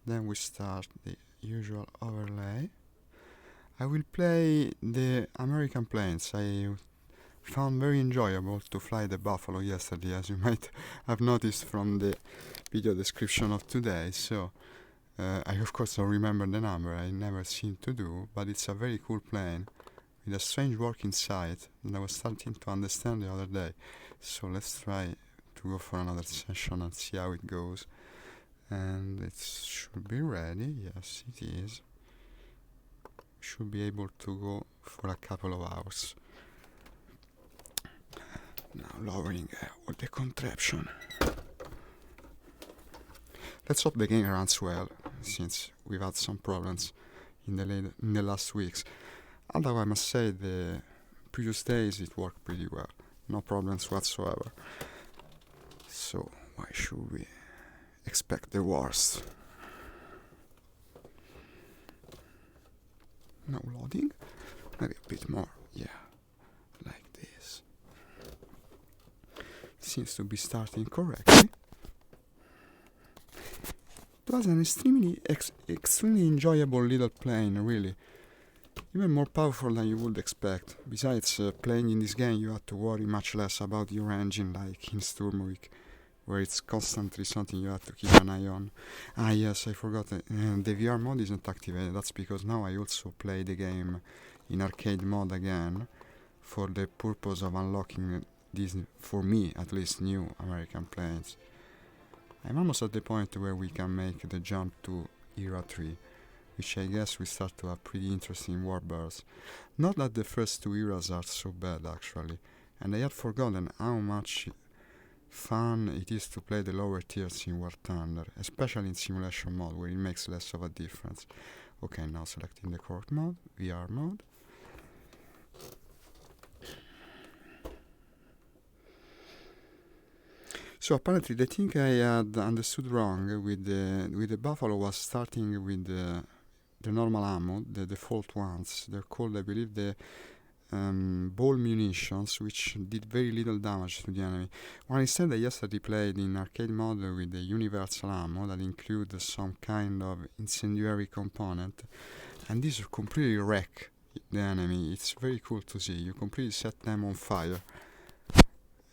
Then we start the usual overlay. I will play the American planes. I found very enjoyable to fly the Buffalo yesterday, as you might have noticed from the video description of today. So I of course don't remember the number, I never seem to do, but it's a very cool plane with a strange working sight that I was starting to understand the other day. So let's try to go for another session and see how it goes. And it should be ready. Yes, it is. Should be able to go for a couple of hours. Now lowering all the contraption. Let's hope the game runs well, since we've had some problems in the last weeks. Although I must say the previous days it worked pretty well. No problems whatsoever. So why should we expect the worst? Now loading. Maybe a bit more. Yeah. Like this. Seems to be starting correctly. It was an extremely enjoyable little plane, really. Even more powerful than you would expect. Besides, playing in this game you have to worry much less about your engine, like in Sturmovik, where it's constantly something you have to keep an eye on. Ah yes, I forgot, the VR mode isn't activated. That's because now I also play the game in arcade mode again, for the purpose of unlocking these, for me at least, new American planes. I'm almost at the point where we can make the jump to Era 3, which I guess we start to have pretty interesting warbirds. Not that the first two eras are so bad actually, and I had forgotten how much fun it is to play the lower tiers in War Thunder, especially in simulation mode where it makes less of a difference. Okay, now selecting the correct mode, VR mode. So apparently the thing I had understood wrong with the Buffalo was starting with the normal ammo, the default ones. They're called, I believe, the ball munitions, which did very little damage to the enemy. While instead I yesterday played in arcade mode with the universal ammo that includes some kind of incendiary component, and these completely wreck the enemy. It's very cool to see. You completely set them on fire,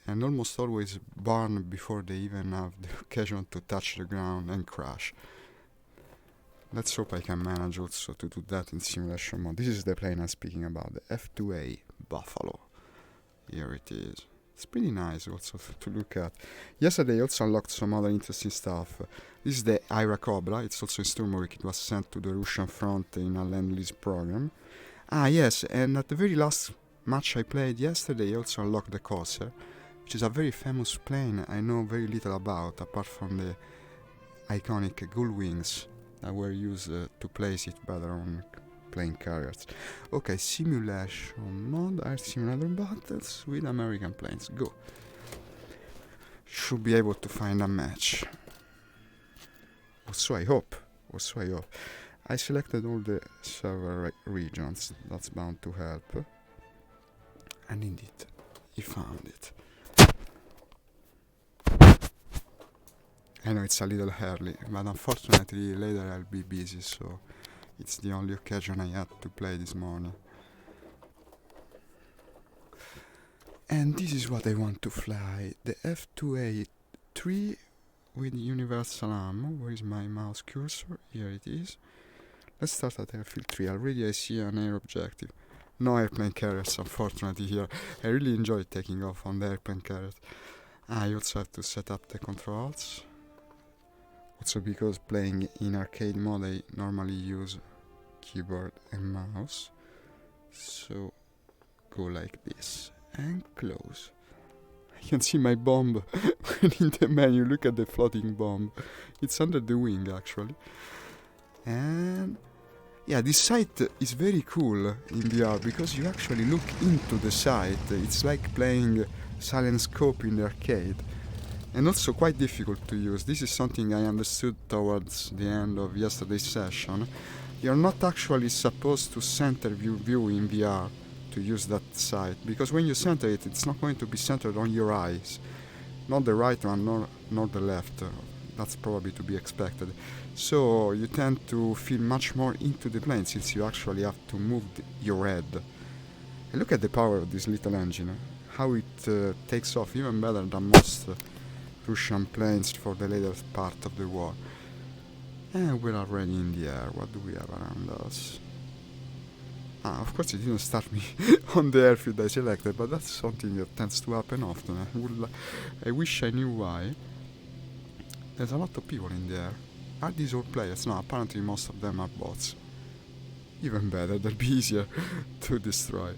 and almost always burn before they even have the occasion to touch the ground and crash. Let's hope I can manage also to do that in simulation mode. This is the plane I'm speaking about, the F2A Buffalo. Here it is. It's pretty nice also to look at. Yesterday I also unlocked some other interesting stuff. This is the Ira Cobra. It's also in Sturmovik. It was sent to the Russian front in a Lend-Lease program. Ah yes, and at the very last match I played yesterday I also unlocked the Corsair, which is a very famous plane I know very little about, apart from the iconic gull wings that were used to place it better on plane carriers. Okay, simulation mode, air simulator battles with American planes. Go. Should be able to find a match. Or so I hope. I selected all the server regions. That's bound to help. And indeed, he found it. I know it's a little early, but unfortunately later I'll be busy, so it's the only occasion I had to play this morning. And this is what I want to fly, the F2A3 with universal ammo. Where is my mouse cursor? Here it is. Let's start at airfield 3. Already I see an air objective. No airplane carriers, unfortunately, here. I really enjoy taking off on the airplane carriers. I also have to set up the controls. Also because playing in arcade mode I normally use keyboard and mouse. So go like this and close. I can see my bomb in the menu. Look at the floating bomb. It's under the wing actually. And yeah, this site is very cool in VR because you actually look into the site. It's like playing Silent Scope in the arcade. And also quite difficult to use. This is something I understood towards the end of yesterday's session. You're not actually supposed to center view in VR to use that site, because when you center it, it's not going to be centered on your eyes. Not the right one, nor the left. That's probably to be expected. So you tend to feel much more into the plane since you actually have to move your head. And look at the power of this little engine, how it takes off even better than most Russian planes for the later part of the war. And we're already in the air. What do we have around us? Ah, of course it didn't start me on the airfield I selected, but that's something that tends to happen often. I wish I knew why. There's a lot of people in the air. Are these all players? No, apparently most of them are bots. Even better, they'll be easier to destroy.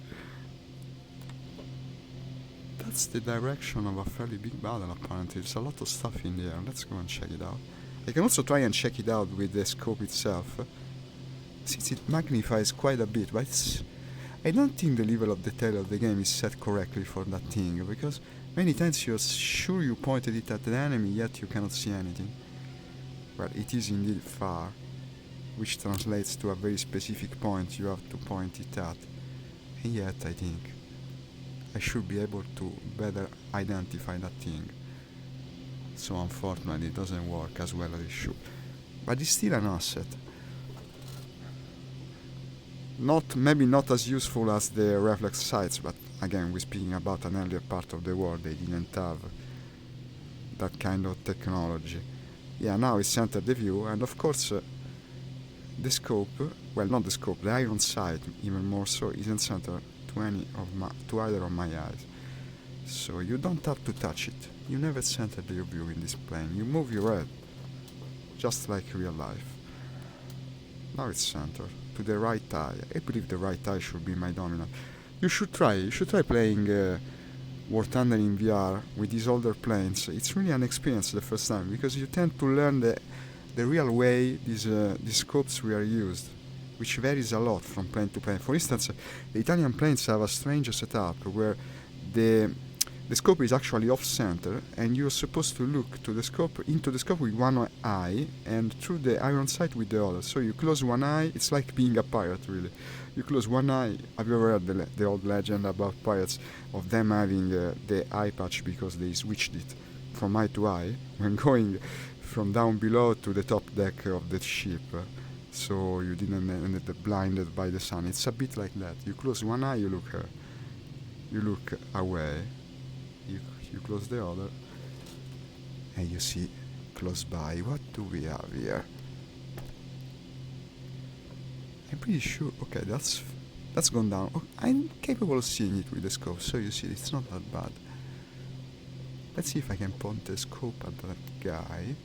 That's the direction of a fairly big battle apparently. There's a lot of stuff in the air. Let's go and check it out. I can also try and check it out with the scope itself, since it magnifies quite a bit, but I don't think the level of detail of the game is set correctly for that thing, because many times you're sure you pointed it at the enemy, yet you cannot see anything. Well, it is indeed far, which translates to a very specific point you have to point it at, and yet I think I should be able to better identify that thing. So unfortunately it doesn't work as well as it should. But it's still an asset. Maybe not as useful as the reflex sights, but again, we're speaking about an earlier part of the war, they didn't have that kind of technology. Yeah, now it's centered the view, and of course the scope, well, not the scope, the iron sight even more so, isn't centered to either of my eyes. So you don't have to touch it. You never center your view in this plane. You move your head, just like real life. Now it's centered to the right eye. I believe the right eye should be my dominant. You should try playing War Thunder in VR with these older planes. It's really an experience the first time, because you tend to learn the real way these scopes were used, which varies a lot from plane to plane. For instance, the Italian planes have a strange setup where the scope is actually off-center, and you're supposed to look into the scope with one eye and through the iron sight with the other. So you close one eye, it's like being a pirate, really. You close one eye. Have you ever heard the old legend about pirates, of them having the eye patch because they switched it from eye to eye when going from down below to the top deck of the ship? So you didn't end up blinded by the sun. It's a bit like that. You close one eye, you look away. You close the other, and you see close by. What do we have here? I'm pretty sure. Okay, that's gone down. Oh, I'm capable of seeing it with the scope, so you see it's not that bad. Let's see if I can point the scope at that guy.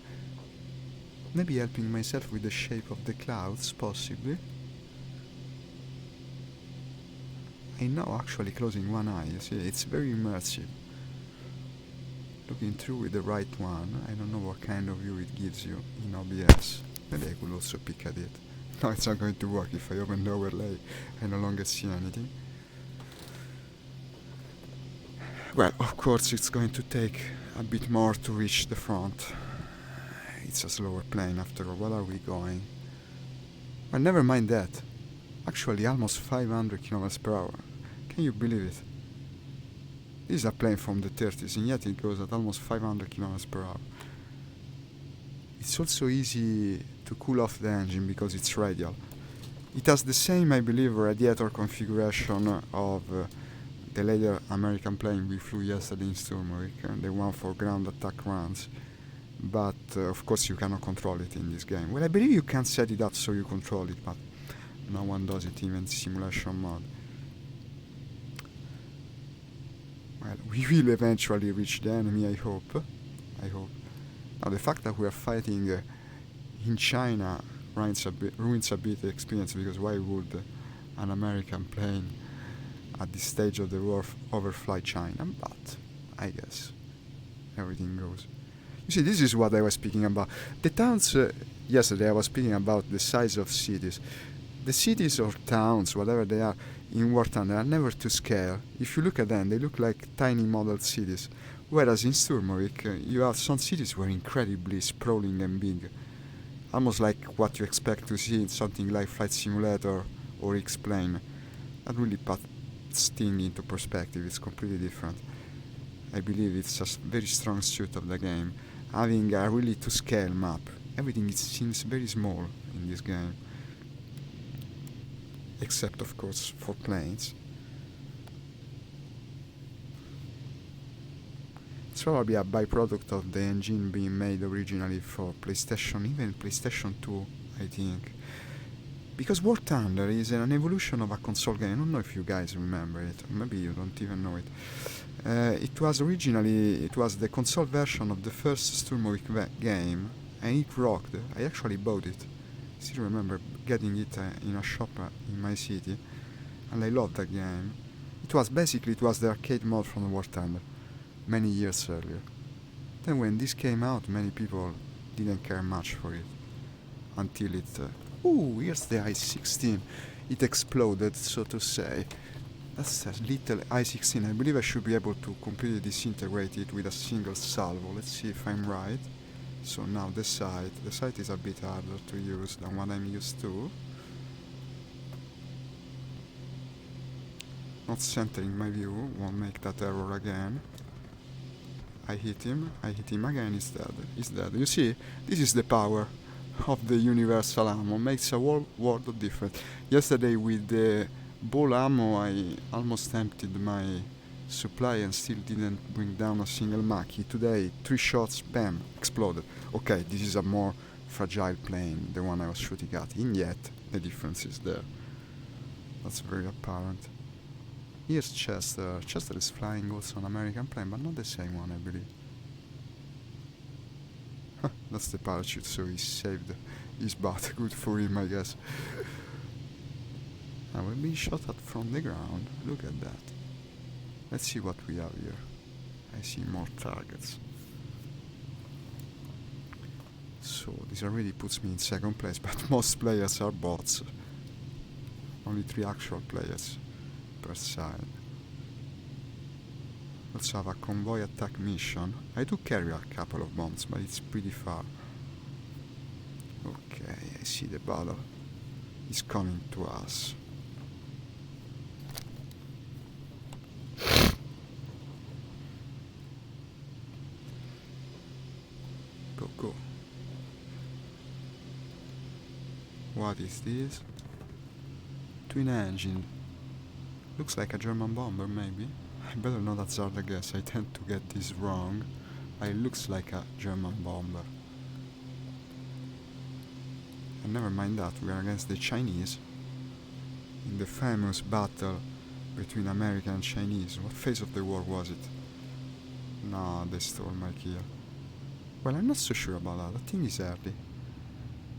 Maybe helping myself with the shape of the clouds, possibly. I'm now actually closing one eye, you see, it's very immersive. Looking through with the right one, I don't know what kind of view it gives you in OBS. Maybe I could also pick at it. No, it's not going to work. If I open the overlay, I no longer see anything. Well, of course it's going to take a bit more to reach the front. It's a slower plane after all. What are we going? Well, never mind that. Actually, almost 500 kilometers per hour. Can you believe it? This is a plane from the 30s, and yet it goes at almost 500 kilometers per hour. It's also easy to cool off the engine because it's radial. It has the same, I believe, radiator configuration of the later American plane we flew yesterday in Sturmovik, the one for ground attack runs. But of course you cannot control it in this game. Well, I believe you can set it up so you control it, but no one does it even in simulation mode. Well, we will eventually reach the enemy, I hope. Now, the fact that we are fighting in China ruins a bit the experience, because why would an American plane at this stage of the war overfly China? But I guess everything goes. You see, this is what I was speaking about. The towns, yesterday I was speaking about the size of cities. The cities or towns, whatever they are, in War Thunder are never to scale. If you look at them, they look like tiny model cities. Whereas in Sturmovik, you have some cities were incredibly sprawling and big. Almost like what you expect to see in something like Flight Simulator or X-Plane. That really puts things into perspective. It's completely different. I believe it's a very strong suit of the game, having a really to scale map. Everything seems very small in this game, except of course for planes. It's probably a byproduct of the engine being made originally for PlayStation, even PlayStation 2, I think. Because War Thunder is an evolution of a console game. I don't know if you guys remember it, or maybe you don't even know it. It was the console version of the first Sturmovik game, and it rocked. I actually bought it. I still remember getting it in a shop in my city, and I loved that game. It was the arcade mod from War Thunder, many years earlier. Then when this came out, many people didn't care much for it, until it... ooh, here's the I-16. It exploded, so to say. That's a little I-16. I believe I should be able to completely disintegrate it with a single salvo. Let's see if I'm right. So now the sight is a bit harder to use than what I'm used to. Not centering my view, won't make that error again. I hit him again, he's dead. You see, this is the power of the universal ammo, makes a world of difference. Yesterday with the ball ammo I almost emptied my supply and still didn't bring down a single Maki. Today 3 shots, bam, exploded. Okay, this is a more fragile plane, the one I was shooting at, and yet the difference is there. That's very apparent. Here's Chester. Chester is flying also an American plane, but not the same one, I believe. That's the parachute, so he saved his butt. Good for him, I guess. Now we're being shot at from the ground. Look at that. Let's see what we have here. I see more targets. So this already puts me in second place, but most players are bots. Only 3 actual players per side. Let's have a convoy attack mission. I do carry a couple of bombs, but it's pretty far. Okay, I see the battle is coming to us. Go. What is this? Twin engine. Looks like a German bomber, maybe. I better not hazard a guess, I tend to get this wrong. It looks like a German bomber. And never mind that, we are against the Chinese. In the famous battle between America and Chinese. What phase of the war was it? No, they stole my kill. Well, I'm not so sure about that, the thing is early.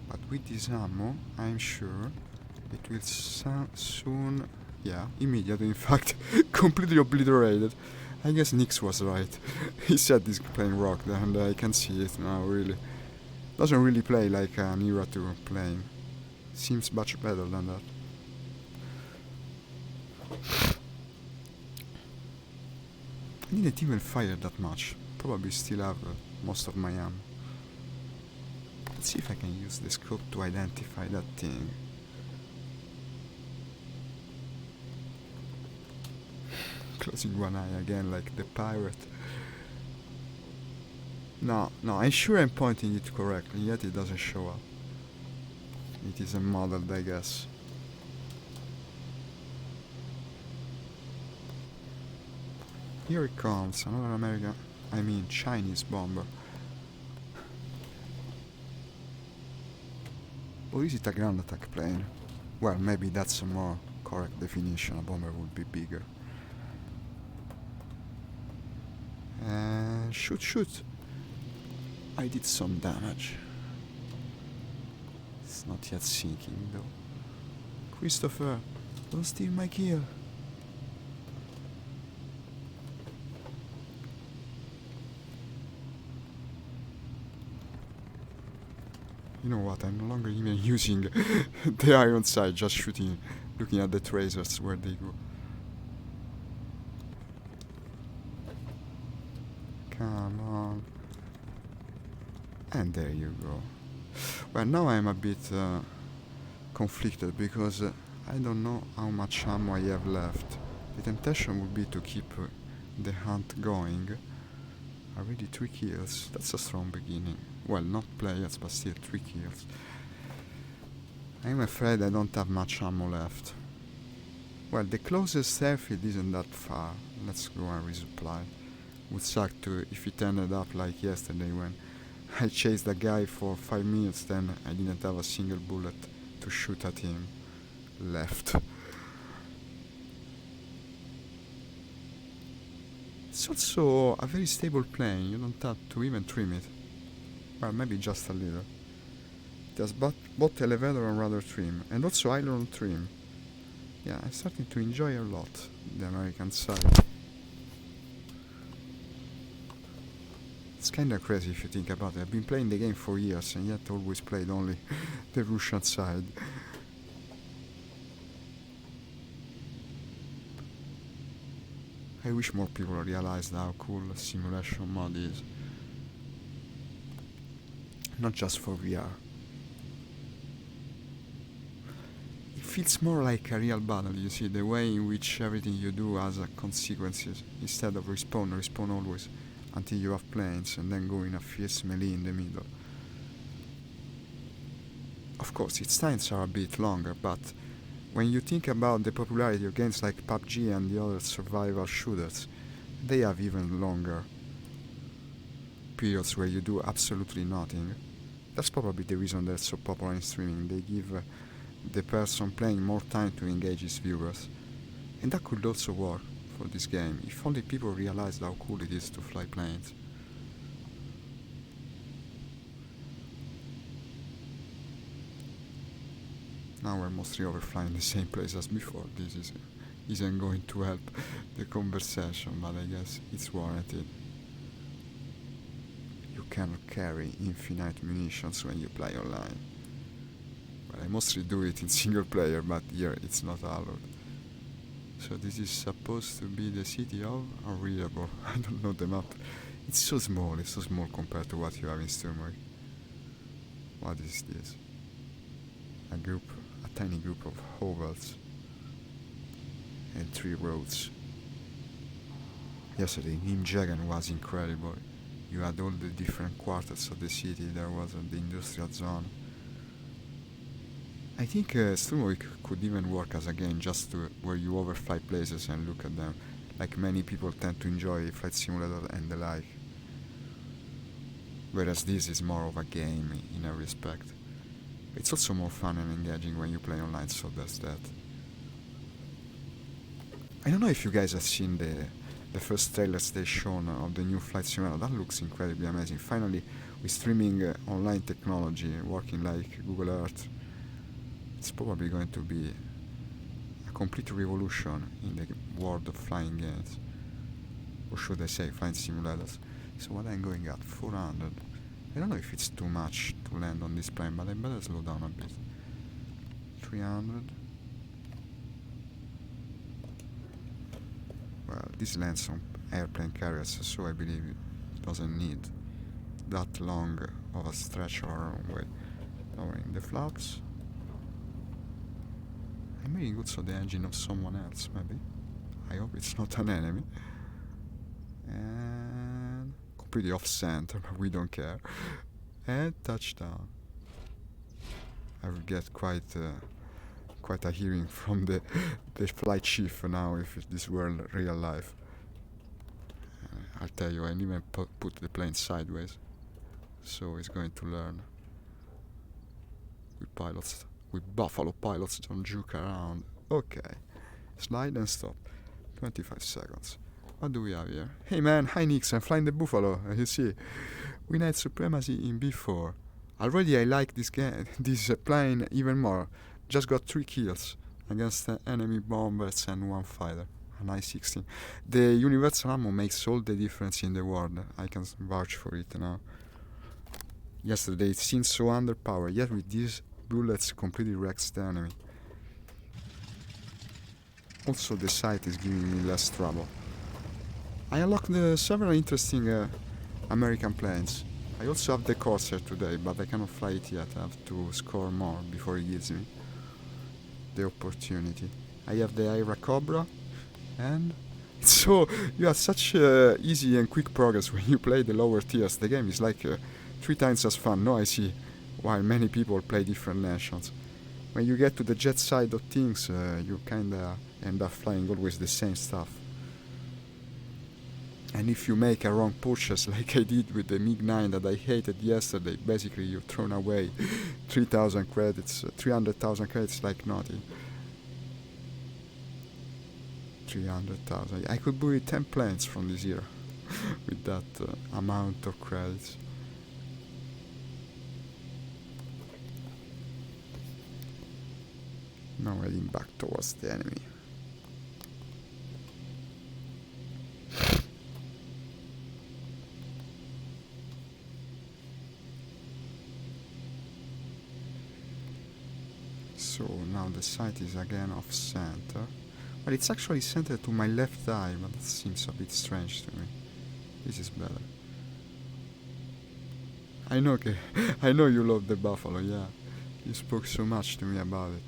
But with this ammo, I'm sure it will soon... yeah, immediately in fact, completely obliterated. I guess Nix was right. He said this plane rocked, and I can see it now, really. Doesn't really play like an Era 2 plane. Seems much better than that. I didn't even fire that much. Probably still have most of my ammo. Let's see if I can use the scope to identify that thing. Closing one eye again like the pirate. No, I'm sure I'm pointing it correctly, yet it doesn't show up. It is modeled, I guess. Here it comes, another Chinese bomber. Or is it a ground attack plane? Well, maybe that's a more correct definition, a bomber would be bigger. Shoot. I did some damage. It's not yet sinking though. Christopher, don't steal my kill. You know what, I'm no longer even using the iron sight, just shooting, looking at the tracers where they go. Come on. And there you go. Well, now I'm a bit conflicted because I don't know how much ammo I have left. The temptation would be to keep the hunt going, Already 3 kills. That's a strong beginning. Well, not players, but still 3 kills. I'm afraid I don't have much ammo left. Well, the closest airfield isn't that far. Let's go and resupply. Would suck to if it ended up like yesterday when I chased a guy for 5 minutes, then I didn't have a single bullet to shoot at him left. It's also a very stable plane, you don't have to even trim it. Well, maybe just a little. It has both elevator and rudder trim, and also aileron trim. Yeah, I'm starting to enjoy a lot the American side. It's kinda crazy if you think about it. I've been playing the game for years and yet always played only the Russian side. I wish more people realized how cool simulation mod is. Not just for VR. It feels more like a real battle, you see, the way in which everything you do has consequences. Instead of respawn always until you have planes and then go in a fierce melee in the middle. Of course, its times are a bit longer, but when you think about the popularity of games like PUBG and the other survival shooters, they have even longer periods where you do absolutely nothing. That's probably the reason they're so popular in streaming. They give the person playing more time to engage his viewers. And that could also work for this game, if only people realized how cool it is to fly planes. Now we're mostly overflying the same place as before. This isn't going to help the conversation, but I guess it's warranted. You cannot carry infinite munitions when you play online. Well, I mostly do it in single player, but here it's not allowed. So this is supposed to be the city of Unreadable. I don't know the map. It's so small compared to what you have in Sturmwick. What is this? A tiny group of hovels and 3 roads. Yesterday, Nimjagan was incredible. You had all the different quarters of the city. There was the industrial zone. I think Sturmwick could even work as a game just where you overfly places and look at them, like many people tend to enjoy Flight Simulator and the like. Whereas this is more of a game in a respect. It's also more fun and engaging when you play online, so there's that. I don't know if you guys have seen the first trailers they shown of the new Flight Simulator. That looks incredibly amazing. Finally, with streaming online technology working like Google Earth, it's probably going to be a complete revolution in the world of flying games. Or should I say, flying simulators. So what I'm going at, 400. I don't know if it's too much to land on this plane, but I better slow down a bit. 300. Well, this lands on airplane carriers, so I believe it doesn't need that long of a stretch or runway. Lowering the flaps. I'm making also the engine of someone else, maybe. I hope it's not an enemy. And completely off center, but we don't care. And touchdown. I will get quite a hearing from the flight chief now if this were real life. I'll tell you, I even put the plane sideways, so he's going to learn. With Buffalo pilots don't juke around. Okay, slide and stop. 25 seconds. What do we have here? Hey man, hi Nix, I'm flying the Buffalo. You see, we had supremacy in B4. Already I like this plane even more. Just got 3 kills against enemy bombers and 1 fighter. An I-16. The universal ammo makes all the difference in the world. I can vouch for it now. Yesterday it seemed so underpowered, yet with these bullets completely wrecks the enemy. Also the sight is giving me less trouble. I unlocked several interesting American planes. I also have the Corsair today, but I cannot fly it yet. I have to score more before it gives me the opportunity. I have the Ira Cobra, and So you have such easy and quick progress when you play the lower tiers. The game is like 3 times as fun. No, I see. While many people play different nations. When you get to the jet side of things, you kinda end up flying always the same stuff. And if you make a wrong purchase, like I did with the MiG-9 that I hated yesterday, basically you've thrown away 3,000 credits, 300,000 credits like nothing. 300,000. I could buy 10 planes from this year with that amount of credits. Now heading back towards the enemy. So now the sight is again off center. But it's actually centered to my left eye, but that seems a bit strange to me. This is better. I know, okay. I know you love the buffalo, yeah. You spoke so much to me about it.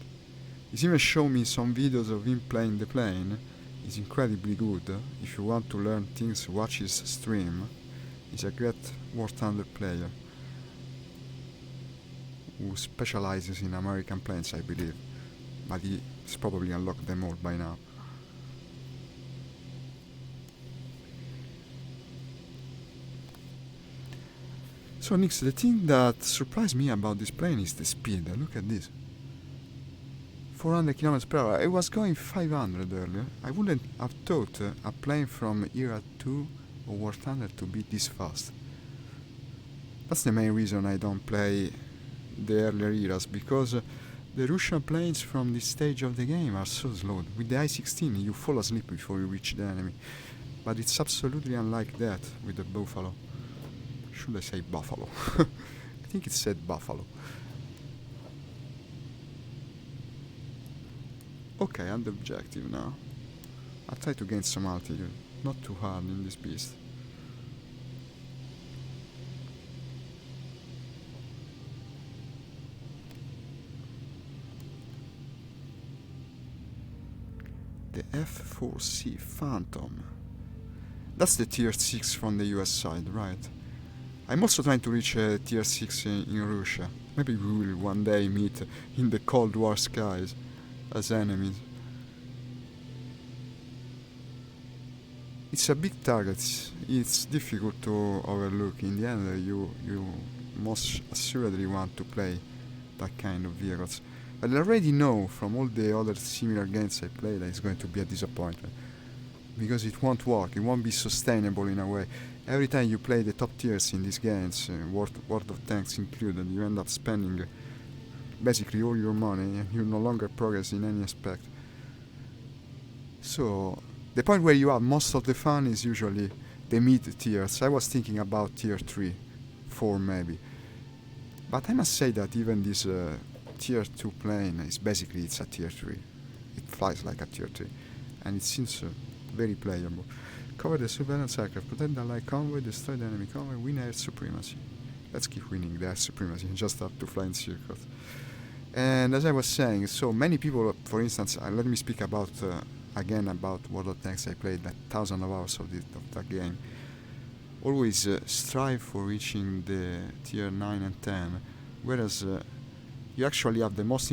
He's even shown me some videos of him playing the plane. He's incredibly good. If you want to learn things, watch his stream. He's a great War Thunder player who specializes in American planes, I believe. But he's probably unlocked them all by now. So Nix, the thing that surprised me about this plane is the speed. Look at this. 400 kilometers per hour. I was going 500 earlier. I wouldn't have thought a plane from Era 2 or War Thunder to be this fast. That's the main reason I don't play the earlier eras, because the Russian planes from this stage of the game are so slow. With the I-16 you fall asleep before you reach the enemy. But it's absolutely unlike that with the Buffalo. Should I say Buffalo? I think it said Buffalo. Okay, I'm the objective now. I'll try to gain some altitude. Not too hard in this beast. The F-4C Phantom. That's the tier 6 from the US side, right? I'm also trying to reach tier 6 in Russia. Maybe we will one day meet in the Cold War skies as enemies. It's a big target. It's difficult to overlook. In the end, you most assuredly want to play that kind of vehicles. But I already know from all the other similar games I played that it's going to be a disappointment. Because it won't work, it won't be sustainable in a way. Every time you play the top tiers in these games, World of Tanks included, you end up spending basically all your money and you no longer progress in any aspect. So, the point where you have most of the fun is usually the mid tiers. I was thinking about tier 3, 4 maybe. But I must say that even this tier 2 plane is basically it's a tier 3. It flies like a tier 3. And it seems very playable. Cover the surveillance aircraft, protect the light convoy, destroy the enemy convoy, win air supremacy. Let's keep winning the air supremacy and just have to fly in circles. And as I was saying, so many people, for instance, let me speak about again about World of Tanks. I played like thousands of hours of that game. Always strive for reaching the tier 9 and 10, whereas you actually have the most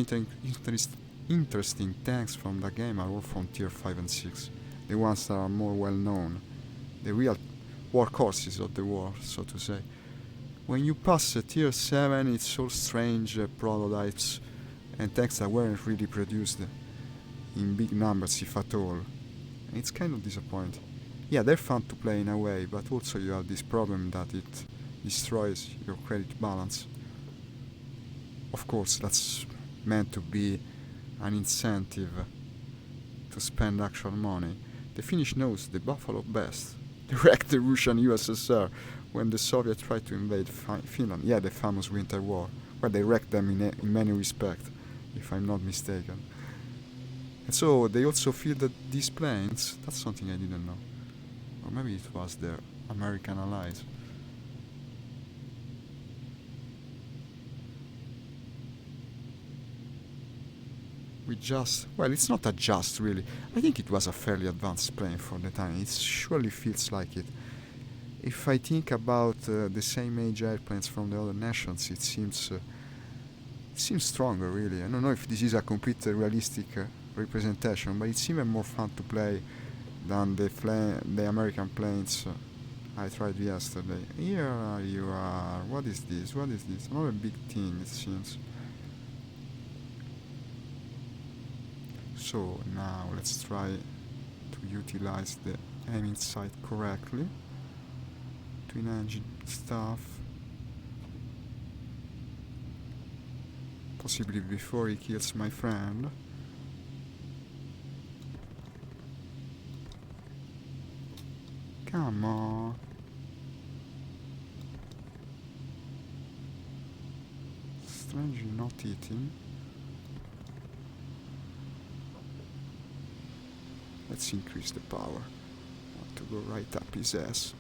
interesting tanks from the game are all from tier 5 and 6. The ones that are more well known. The real workhorses of the war, so to say. When you pass tier 7, it's all strange prototypes and tanks that weren't really produced in big numbers, if at all. And it's kind of disappointing. Yeah, they're fun to play in a way, but also you have this problem that it destroys your credit balance. Of course, that's meant to be an incentive to spend actual money. The Finnish knows the Buffalo best. They wrecked the Russian USSR when the Soviets tried to invade Finland. Yeah, the famous Winter War, where they wrecked them in many respects, if I'm not mistaken. And so they also fielded these planes. That's something I didn't know. Or maybe it was their American allies. We just, well, it's not a just really. I think it was a fairly advanced plane for the time. It surely feels like it. If I think about the same age airplanes from the other nations, it seems stronger really. I don't know if this is a complete realistic representation, but it's even more fun to play than the American planes I tried yesterday. Here you are. What is this? What is this? Another big thing, it seems. So now let's try to utilize the aiming sight correctly. Twin engine stuff. Possibly before he kills my friend. Come on. Strangely not eating. Let's increase the power. Want to go right up his ass.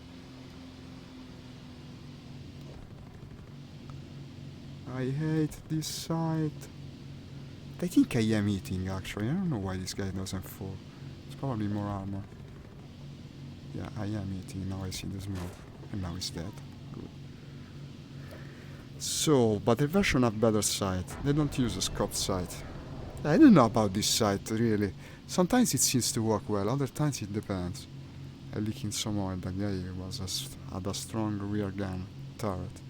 I hate this site. I think I am eating actually. I don't know why this guy doesn't fall. It's probably more armor. Yeah, I am eating. Now I see the smoke. And now he's dead. Good. So, but the version have better sight. They don't use a scope sight. I don't know about this sight really. Sometimes it seems to work well, other times it depends. I leak in some oil. The guy had a strong rear gun turret.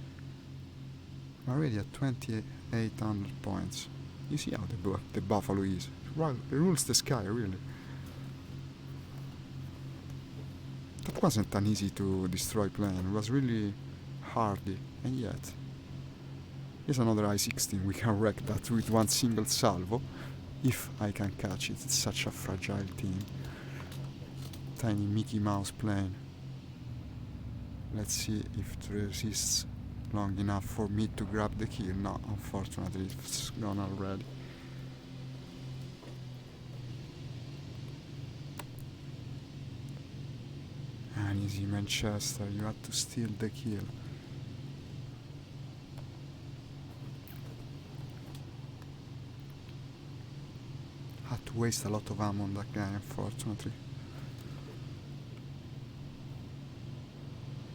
Already at 2,800 points. You see how the Buffalo is. It rules the sky, really. That wasn't an easy to destroy plane. It was really hardy, and yet. Here's another I-16. We can wreck that with one single salvo. If I can catch it. It's such a fragile thing. Tiny Mickey Mouse plane. Let's see if it resists long enough for me to grab the kill. No, unfortunately it's gone already. And easy Manchester, you had to steal the kill. Had to waste a lot of ammo on that guy, unfortunately.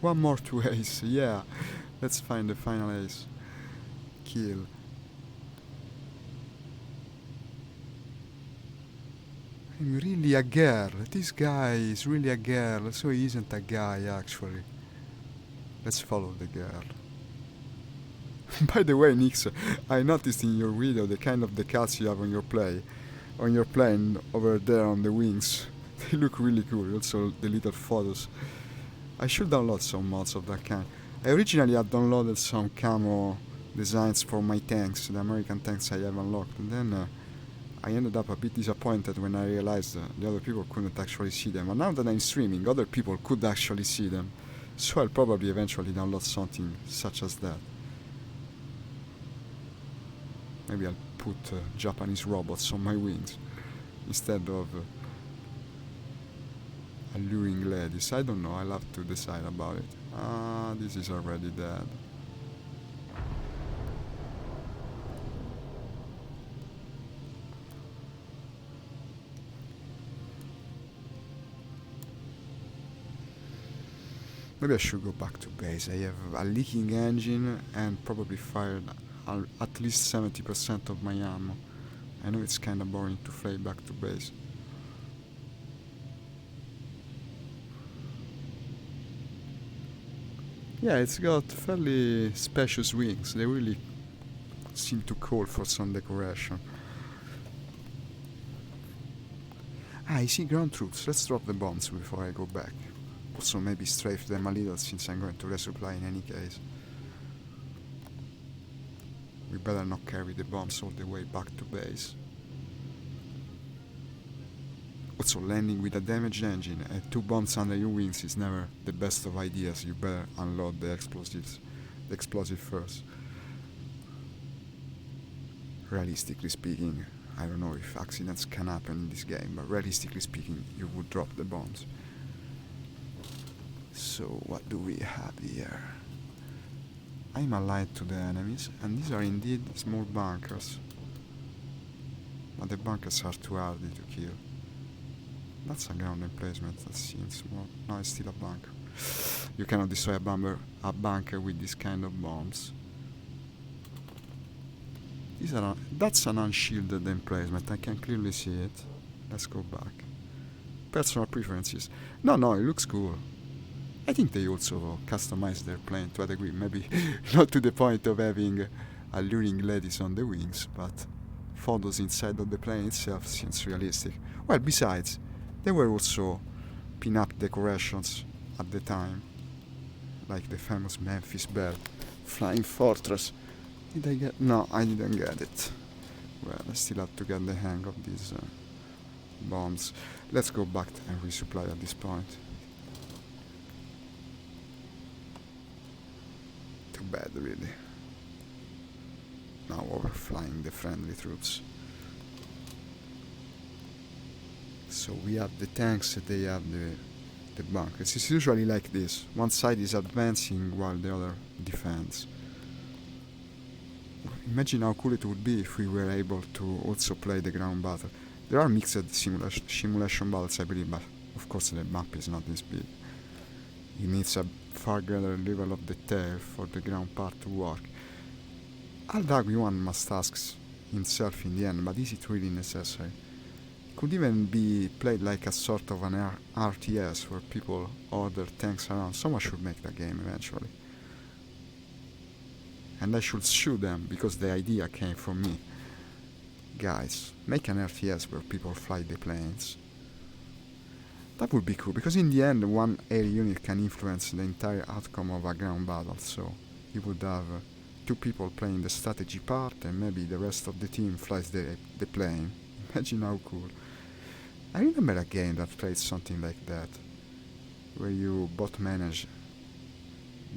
One more to ace, yeah. Let's find the final ace. Kill. I'm really a girl. This guy is really a girl, so he isn't a guy actually. Let's follow the girl. By the way, Nix, I noticed in your video the kind of decals you have on your plane over there on the wings. They look really cool, also the little photos. I should download some mods of that kind. I originally had downloaded some camo designs for my tanks, the American tanks I have unlocked, and then I ended up a bit disappointed when I realized the other people couldn't actually see them. And now that I'm streaming, other people could actually see them. So I'll probably eventually download something such as that. Maybe I'll put Japanese robots on my wings instead of alluring ladies. I don't know, I'll have to decide about it. This is already dead. Maybe I should go back to base. I have a leaking engine and probably fired at least 70% of my ammo. I know it's kinda boring to fly back to base. Yeah, it's got fairly spacious wings. They really seem to call for some decoration. I see ground troops. Let's drop the bombs before I go back. Also maybe strafe them a little since I'm going to resupply in any case. We better not carry the bombs all the way back to base. Also, landing with a damaged engine and 2 bombs under your wings is never the best of ideas. You better unload the explosive first. Realistically speaking, I don't know if accidents can happen in this game, but realistically speaking, you would drop the bombs. So, what do we have here? I'm allied to the enemies, and these are indeed small bunkers. but the bunkers are too hardy to kill. That's a ground emplacement that seems more. No, it's still a bunker. You cannot destroy a bunker with this kind of bombs. That's an unshielded emplacement. I can clearly see it. Let's go back. Personal preferences. No, it looks cool. I think they also customize their plane to a degree. Maybe not to the point of having alluring ladies on the wings, but photos inside of the plane itself seems realistic. Well, besides, there were also pin-up decorations at the time, like the famous Memphis Belle, Flying Fortress. Did I get? No, I didn't get it. Well, I still have to get the hang of these bombs. Let's go back and resupply at this point. Too bad, really. Now overflying the friendly troops. So we have the tanks, they have the bunkers. It's usually like this. One side is advancing while the other defends. Imagine how cool it would be if we were able to also play the ground battle. There are mixed simulation battles, I believe, but of course the map is not this big. It needs a far greater level of detail for the ground part to work. I'd argue one must ask himself in the end, but is it really necessary? It could even be played like a sort of an RTS where people order tanks around. Someone should make that game eventually. And I should sue them because the idea came from me. Guys, make an RTS where people fly the planes. That would be cool, because in the end one air unit can influence the entire outcome of a ground battle, so you would have two people playing the strategy part and maybe the rest of the team flies the plane. Imagine how cool. I remember a game that played something like that, where you both manage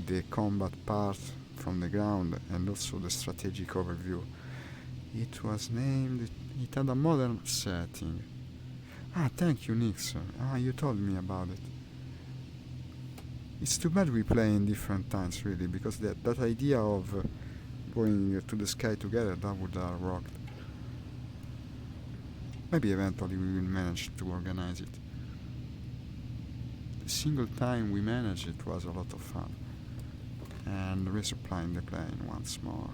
the combat part from the ground and also the strategic overview. It was named, it had a modern setting. Thank you, Nixon. You told me about it. It's too bad we play in different times, really, because that idea of going to the sky together, that would have rocked. Maybe eventually we will manage to organize it. The single time we managed it was a lot of fun. And resupplying the plane once more.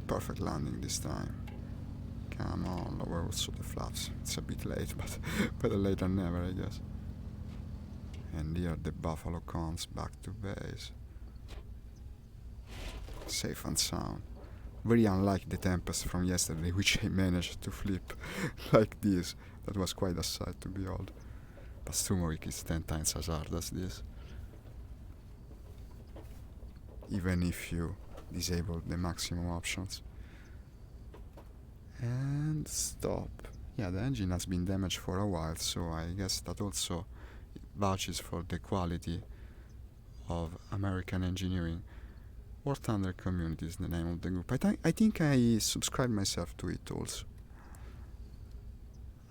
Perfect landing this time. Come on, lower also the flaps. It's a bit late, but better late than never, I guess. And here the Buffalo comes back to base. Safe and sound. Very unlike the Tempest from yesterday, which I managed to flip like this. That was quite a sight to behold. But Sumorik is 10 times as hard as this. Even if you disable the maximum options. And stop. Yeah, the engine has been damaged for a while, so I guess that also vouches for the quality of American engineering. War Thunder Community is the name of the group. I think I subscribed myself to it also.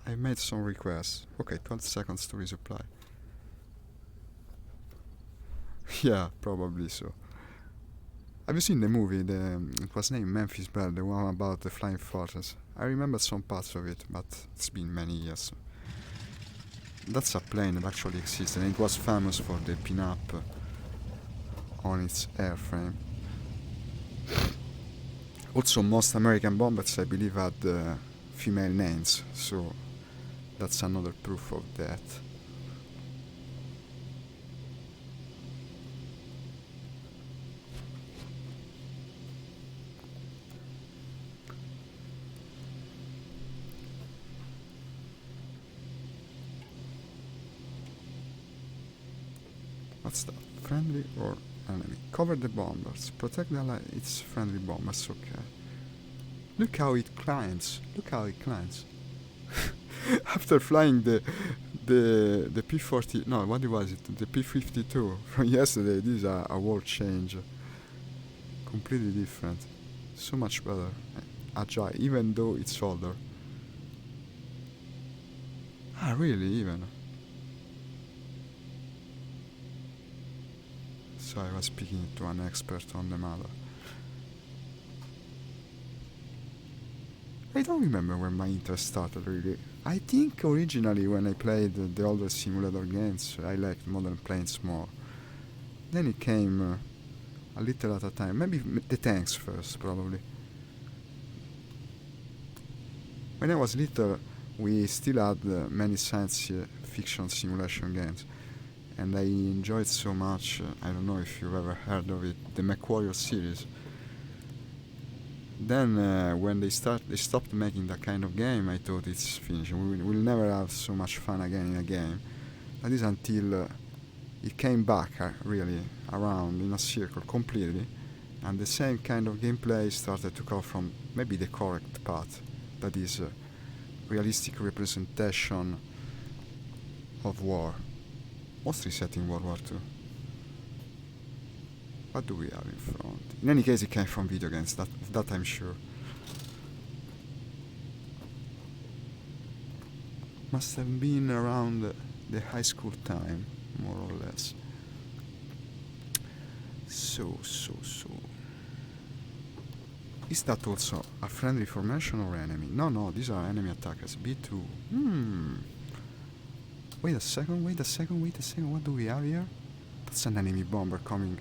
I made some requests. Okay, 12 seconds to resupply. Yeah, probably so. Have you seen the movie? It was named Memphis Belle, the one about the Flying Fortress. I remember some parts of it, but it's been many years. That's a plane that actually exists, and it was famous for the pin-up on its airframe. Also, most American bombers, I believe, had female names, so that's another proof of that. What's that? Friendly or enemy? Cover the bombers. Protect its friendly bombers. Okay. Look how it climbs. Look how it climbs. After flying the P-40, no, what was it? The P-52 from yesterday. This is a world change. Completely different. So much better. Agile, even though it's older. Really, even. so I was speaking to an expert on the matter. I don't remember when my interest started really. I think originally when I played the older simulator games, I liked modern planes more. Then it came a little at a time. Maybe the tanks first, probably. When I was little, we still had many science fiction simulation games, and I enjoyed so much. I don't know if you've ever heard of it, the MechWarrior series. Then when they stopped making that kind of game, I thought it's finished. We'll never have so much fun again in a game. That is until it came back really around in a circle completely, and the same kind of gameplay started to come from maybe the correct path. That is realistic representation of war, mostly set in World War II. What do we have in front? In any case, it came from video games, that I'm sure. Must have been around the high school time, more or less. So. Is that also a friendly formation or enemy? No, these are enemy attackers. B2. Wait a second, what do we have here? That's an enemy bomber coming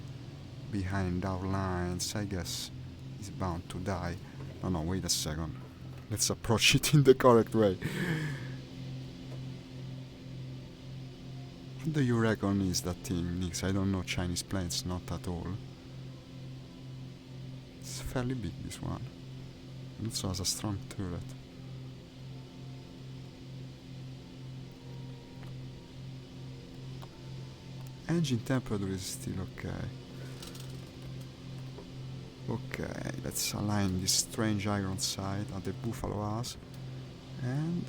behind our lines. I guess he's bound to die. No, wait a second. Let's approach it in the correct way. What do you reckon is that thing, Nix? I don't know Chinese planes, not at all. It's fairly big, this one. It also has a strong turret. Engine temperature is still okay. Okay, let's align this strange iron sight at the buffalo has. And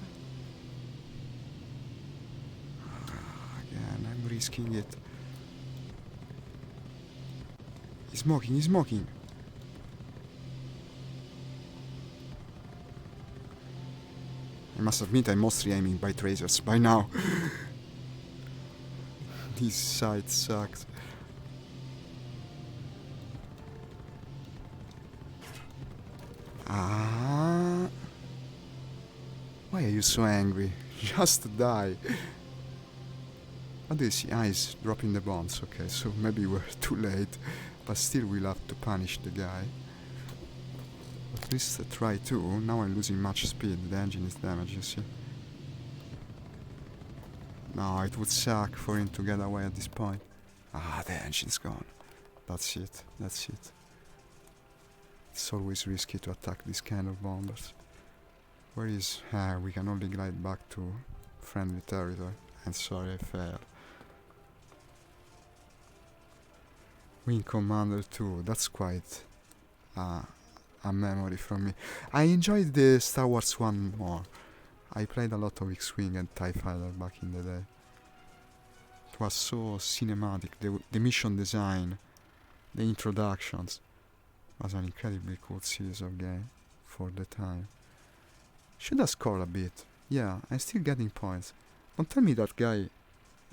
again, I'm risking it. He's smoking. I must admit I'm mostly aiming by tracers by now. This sight sucks. Why are you so angry? Just die. What do you see? He's dropping the bombs. Okay, so maybe we're too late. But still we'll have to punish the guy. At least try to. Now I'm losing much speed. The engine is damaged, you see. No, it would suck for him to get away at this point. The engine's gone. That's it. It's always risky to attack these kind of bombers. Where is... we can only glide back to friendly territory. And sorry I failed. Wing Commander 2, that's quite a memory from me. I enjoyed the Star Wars 1 more. I played a lot of X-Wing and TIE Fighter back in the day. It was so cinematic, the mission design, the introductions. It was an incredibly cool series of games for the time. Should have scored a bit. Yeah, I'm still getting points. Don't tell me that guy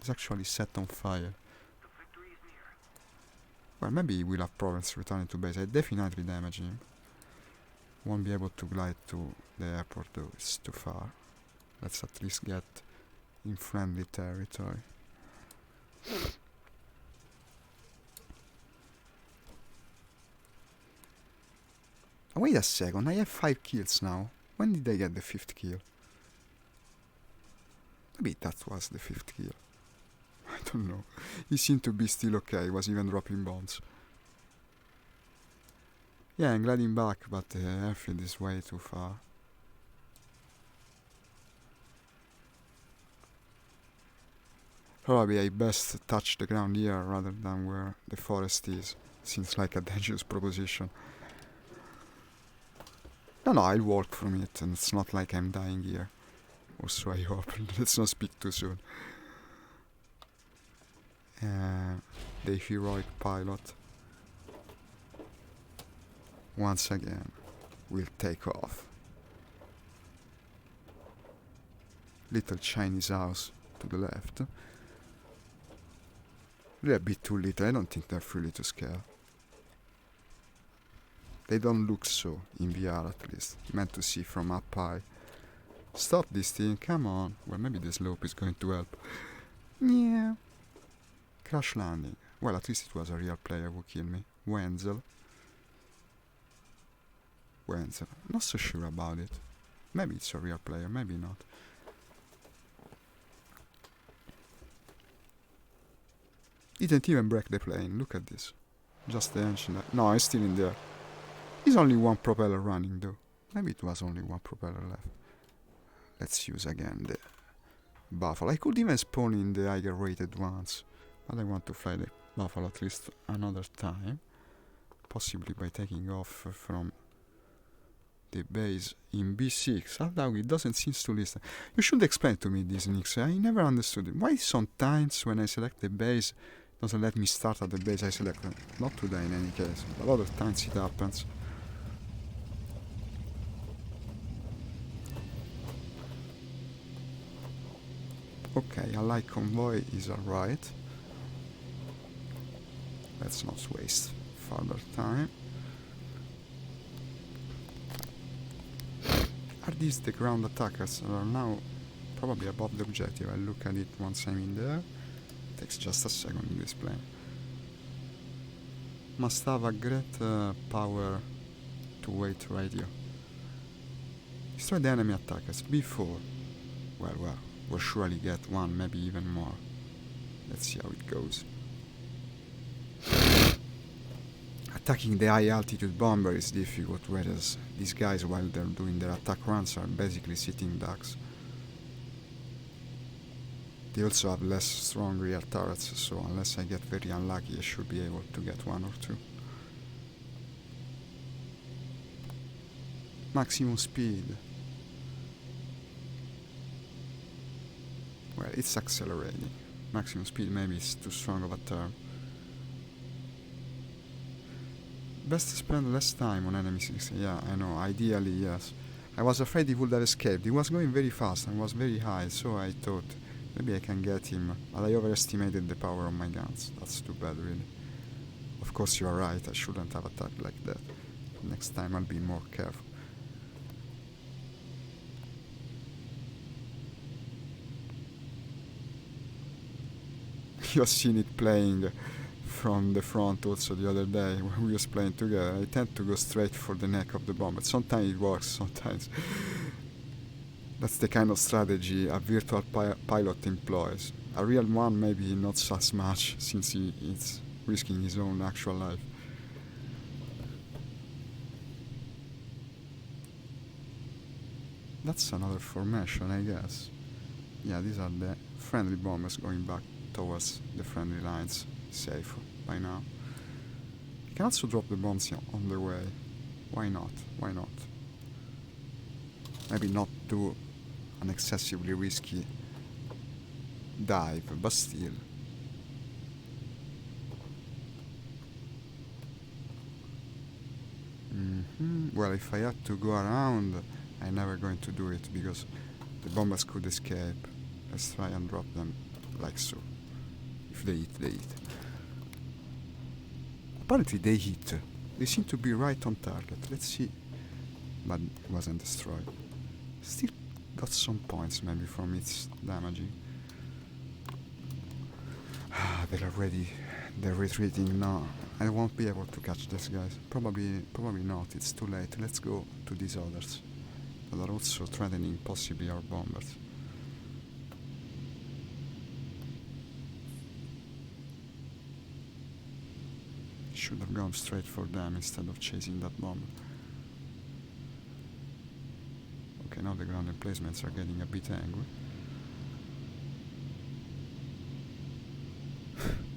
is actually set on fire. Well, maybe we'll have problems returning to base. I definitely damage him. Won't be able to glide to the airport though, it's too far. Let's at least get in friendly territory. Wait a second, I have 5 kills now. When did I get the 5th kill? Maybe that was the 5th kill. I don't know. He seemed to be still okay, he was even dropping bombs. Yeah, I'm gliding back, but the airfield is way too far. Probably I best touch the ground here rather than where the forest is. Seems like a dangerous proposition. No, I'll walk from it, and it's not like I'm dying here. Or so I hope. Let's not speak too soon. The heroic pilot once again will take off. Little Chinese house to the left. They're a bit too little. I don't think they're fully to scale. They don't look so in VR at least. Meant to see from up high. Stop this thing, come on. Well, maybe the slope is going to help. Yeah. Crash landing. Well, at least it was a real player who killed me. Wenzel. Not so sure about it. Maybe it's a real player, maybe not. Didn't even break the plane, look at this. Just the engine. No, it's still in there. There's only one propeller running though. Maybe it was only one propeller left. Let's use again the Buffalo. I could even spawn in the higher rated ones. But I want to fly the Buffalo at least another time. Possibly by taking off from the base in B6. Although it doesn't seem to listen. You should explain to me this, Nix. I never understood it. Why sometimes when I select the base, it doesn't let me start at the base I selected? Not today in any case. A lot of times it happens. Okay, a light convoy is alright. Let's not waste further time. Are these the ground attackers that are now probably above the objective? I'll look at it once I'm in there. Takes just a second in this plane. Must have a great power to weight radio. Destroy the enemy attackers before. Well, we'll surely get one, maybe even more. Let's see how it goes. Attacking the high altitude bomber is difficult, whereas these guys, while they're doing their attack runs, are basically sitting ducks. They also have less strong rear turrets, so unless I get very unlucky, I should be able to get one or two. Maximum speed. Well, it's accelerating. Maximum speed maybe is too strong of a term. Best to spend less time on enemies. Yeah, I know, ideally yes. I was afraid he would have escaped. He was going very fast and was very high, so I thought maybe I can get him, but I overestimated the power of my guns. That's too bad, really. Of course you are right, I shouldn't have attacked like that. Next time I'll be more careful. You've seen it playing from the front also the other day when we was playing together. I tend to go straight for the neck of the bomb, but sometimes it works, sometimes. That's the kind of strategy a virtual pilot employs. A real one maybe not as much, since he is risking his own actual life. That's another formation, I guess. Yeah, these are the friendly bombers going back towards the friendly lines. Safe by now. You can also drop the bombs on the way. Why not? Why not? Maybe not do an excessively risky dive, but still. Well, if I had to go around, I'm never going to do it because the bombers could escape. Let's try and drop them like so. If they hit, they hit. Apparently they hit. They seem to be right on target. Let's see. But it wasn't destroyed. Still got some points maybe from its damaging. They're already... They're retreating now. I won't be able to catch these guys. Probably not. It's too late. Let's go to these others that are also threatening possibly our bombers. Should have gone straight for them instead of chasing that bomb. Okay, now the ground emplacements are getting a bit angry.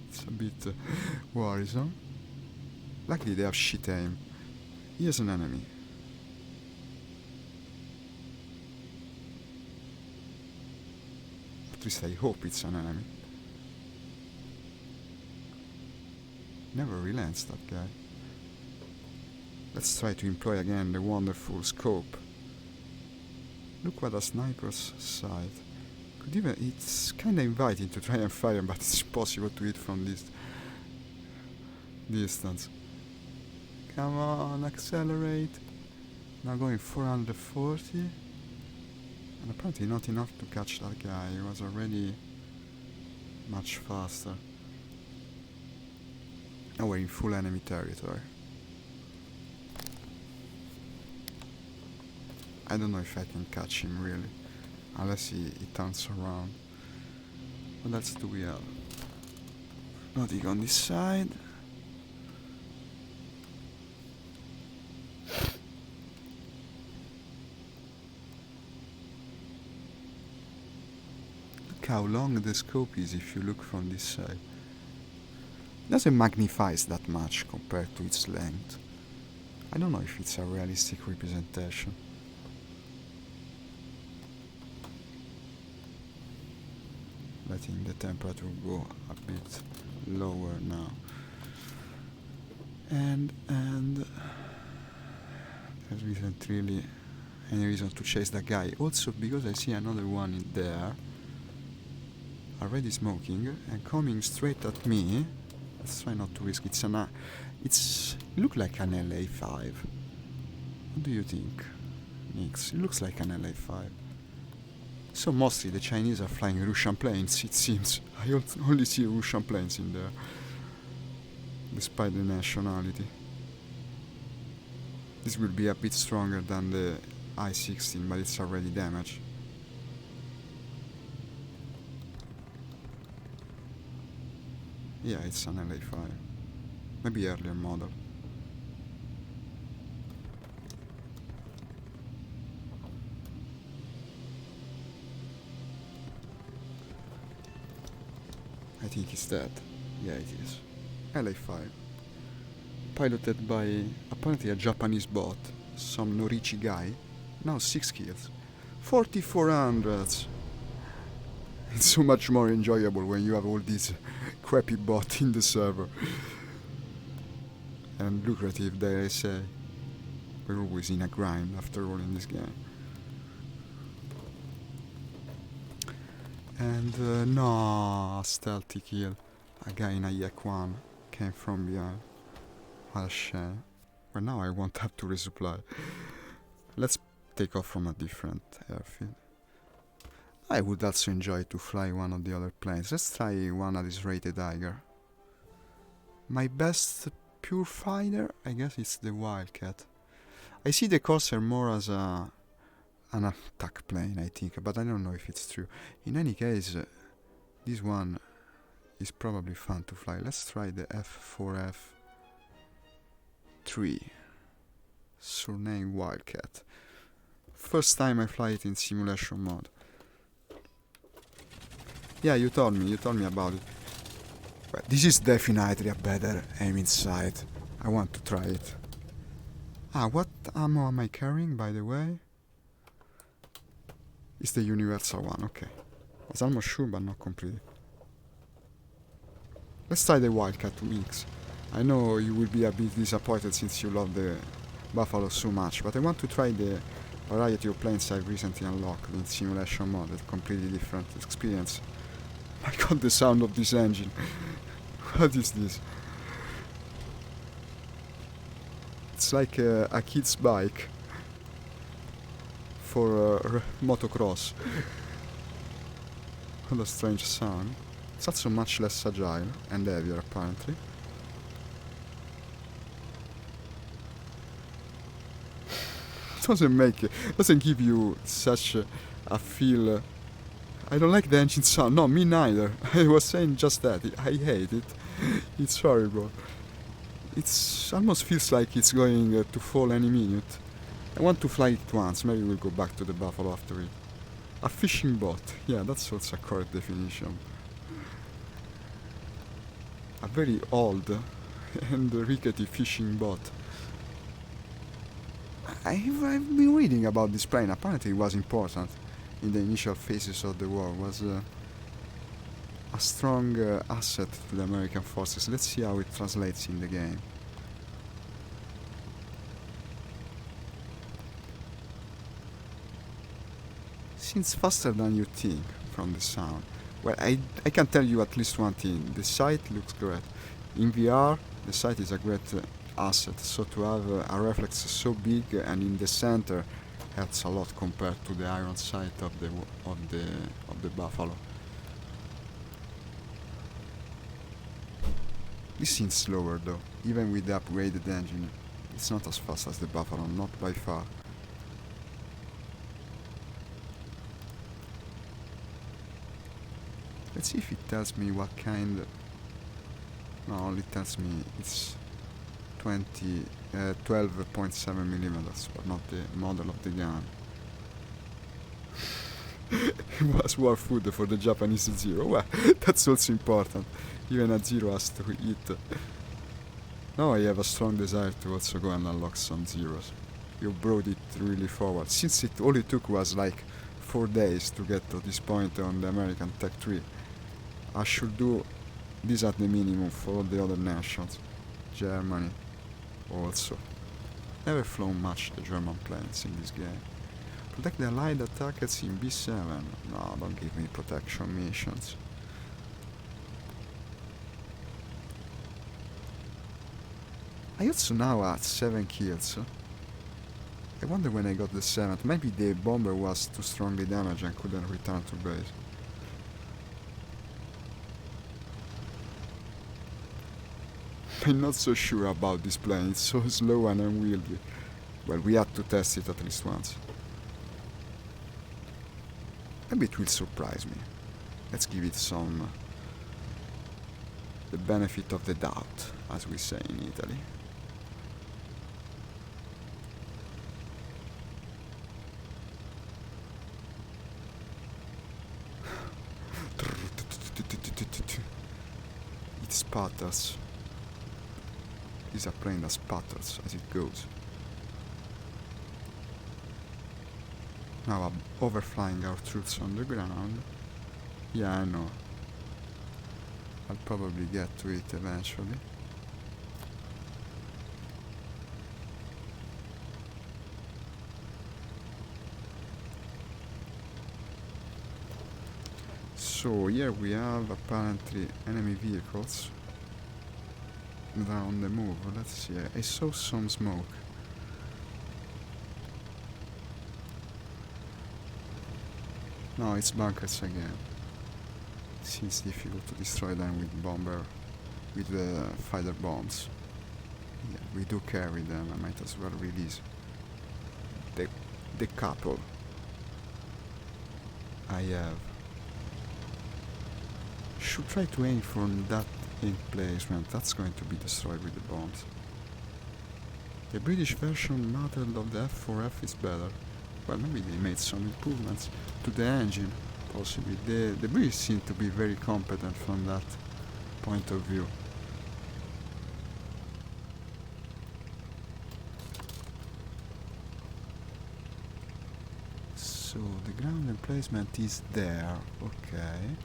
It's a bit worrisome. Luckily they have shit aim. Here's an enemy. At least I hope it's an enemy. Never relents, that guy. Let's try to employ again the wonderful scope. Look what a sniper's sight Could even, it's kind of inviting to try and fire, but it's impossible to hit from this distance. Come on, accelerate. Now going 440. And apparently not enough to catch that guy. He was already much faster. Now we're in full enemy territory. I don't know if I can catch him really, unless he turns around. What else do we have? Nothing on this side. Look how long the scope is if you look from this side. Doesn't magnifies that much compared to its length. I don't know if it's a realistic representation. Letting the temperature go a bit lower now. And there isn't really any reason to chase that guy. Also because I see another one in there, already smoking and coming straight at me. Let's try not to risk. It look like an LA5. What do you think, Nix? It looks like an LA5. So mostly the Chinese are flying Russian planes, it seems. I only see Russian planes in there, despite the nationality. This will be a bit stronger than the I-16, but it's already damaged. Yeah, it's an LA5. Maybe earlier model. I think it's that. Yeah, it is. LA5. Piloted by apparently a Japanese bot, some Norichi guy. Now 6 kills. 4400s. It's so much more enjoyable when you have all these crappy bots in the server. And lucrative, dare I say. We're always in a grind after all in this game. And no, stealthy kill. A guy in a Yak 1 came from behind. What a shame. But now I won't have to resupply. Let's take off from a different airfield. I would also enjoy to fly one of the other planes. Let's try one that is rated higher. My best pure fighter, I guess it's the Wildcat. I see the Corsair more as an attack plane, I think, but I don't know if it's true. In any case, this one is probably fun to fly. Let's try the F4F3, surname Wildcat. First time I fly it in simulation mode. Yeah, you told me about it. But this is definitely a better aiming sight. I want to try it. What ammo am I carrying, by the way? It's the universal one, okay. I was almost sure, but not completely. Let's try the Wildcat Mix. I know you will be a bit disappointed since you love the Buffalo so much, but I want to try the variety of planes I've recently unlocked in simulation mode. A completely different experience. My god, the sound of this engine. What is this? It's like a kid's bike for motocross. What a strange sound. It's also much less agile and heavier apparently. Doesn't give you such a feel. I don't like the engine sound. No, me neither. I was saying just that. I hate it. It's horrible. It almost feels like it's going to fall any minute. I want to fly it once. Maybe we'll go back to the Buffalo after it. A fishing boat. Yeah, that's also a correct definition. A very old and rickety fishing boat. I've been reading about this plane. Apparently it was important in the initial phases of the war. It was a strong asset to the American forces. Let's see how it translates in the game. Seems faster than you think. from the sound. Well, I can tell you at least one thing. The sight looks great. In VR, the sight is a great asset. So to have a reflex so big and in the center helps a lot compared to the iron sight of the Buffalo. This seems slower though, even with the upgraded engine. It's not as fast as the Buffalo, not by far. Let's see if it tells me what kind. No, only tells me it's 12.7 millimeters, but not the model of the gun. It was war food for the Japanese Zero. Well, that's also important. Even a Zero has to eat. Now I have a strong desire to also go and unlock some Zeros. You brought it really forward. Since all it took was like 4 days to get to this point on the American Tech 3. I should do this at the minimum for all the other nations. Germany also. Never flown much the German planes in this game. Protect the allied attackers in B7. No, don't give me protection missions. I also now at 7 kills. I wonder when I got the 7th. Maybe the bomber was too strongly damaged and couldn't return to base. I'm not so sure about this plane, it's so slow and unwieldy. Well, we had to test it at least once. Maybe it will surprise me. Let's give it some... the benefit of the doubt, as we say in Italy. It sputters. It's a plane that sputters as it goes. Now I'm overflying our troops on the ground. Yeah, I know. I'll probably get to it eventually. So here we have apparently enemy vehicles. They're on the move. Let's see. I saw some smoke. No, it's bunkers again. It seems difficult to destroy them with fighter bombs. Yeah, we do carry them. I might as well release the couple I have. Should try to aim for that emplacement. That's going to be destroyed with the bombs. The British version model of the F4F is better. Well, maybe they made some improvements to the engine, possibly. The British seem to be very competent from that point of view. So the ground emplacement is there, okay.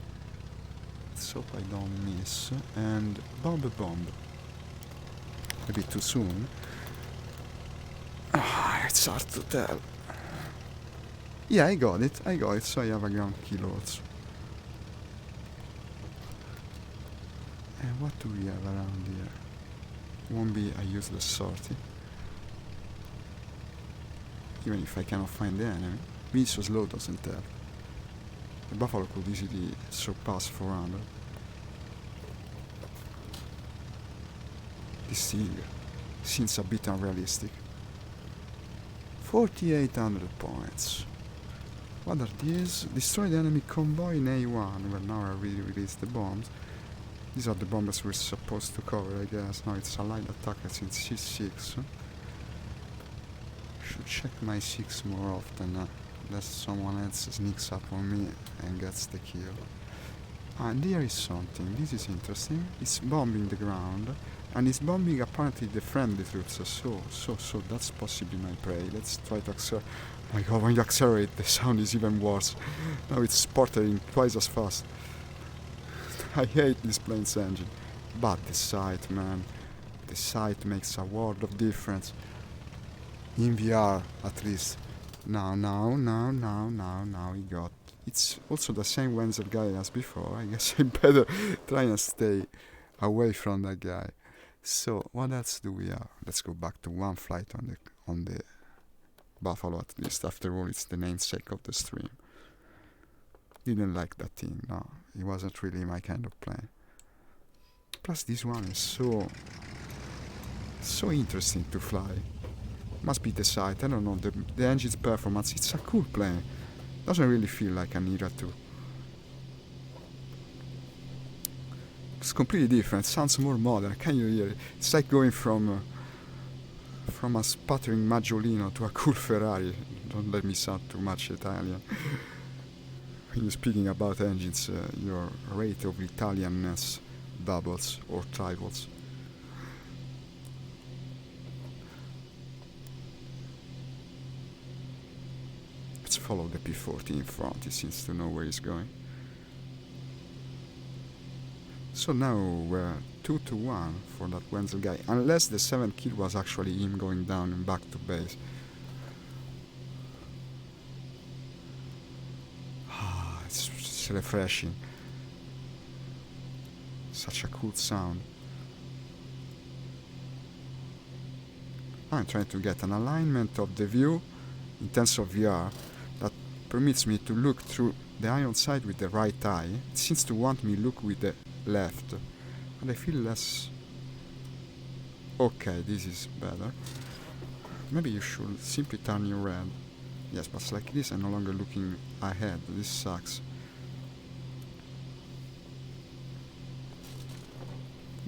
Let's hope I don't miss. And bomb. A bit too soon. It's hard to tell. Yeah, I got it, so I have a ground kill also. And what do we have around here? Won't be a useless sortie. Even if I cannot find the enemy. Being so slow doesn't help. The Buffalo could easily surpass 400. This thing seems a bit unrealistic. 4,800 points. What are these? Destroy the enemy convoy in A1. Well, now I really released the bombs. These are the bombers we're supposed to cover, I guess. Now it's allied attackers in C6. Should check my 6 more often, lest someone else sneaks up on me and gets the kill. And there is something. This is interesting. It's bombing the ground. And it's bombing apparently the friendly troops. So that's possibly my prey. Let's try to accelerate. My god, when you accelerate, the sound is even worse. Now it's sputtering twice as fast. I hate this plane's engine. But the sight, man. The sight makes a world of difference. In VR, at least. Now, he it's also the same Wenzel guy as before. I guess I better try and stay away from that guy. So what else do we have? Let's go back to one flight on the Buffalo, at least. After all, it's the namesake of the stream. Didn't like that thing, no. It wasn't really my kind of plane. Plus this one is so interesting to fly. Must be the sight, I don't know, the engine's performance. It's a cool plane. Doesn't really feel like an Era 2. It's completely different. It sounds more modern. Can you hear it? It's like going from a sputtering Maggiolino to a cool Ferrari. Don't let me sound too much Italian. When you're speaking about engines, your rate of Italianness doubles or triples. Let's follow the P40 in front. He seems to know where he's going. So now we're 2-1 for that Wenzel guy, unless the 7th kill was actually him going down and back to base. It's refreshing. Such a cool sound. I'm trying to get an alignment of the view in terms of VR that permits me to look through the iron side with the right eye. It seems to want me look with the left, and I feel less. Okay, this is better. Maybe you should simply turn your red. Yes, but like this I'm no longer looking ahead. This sucks.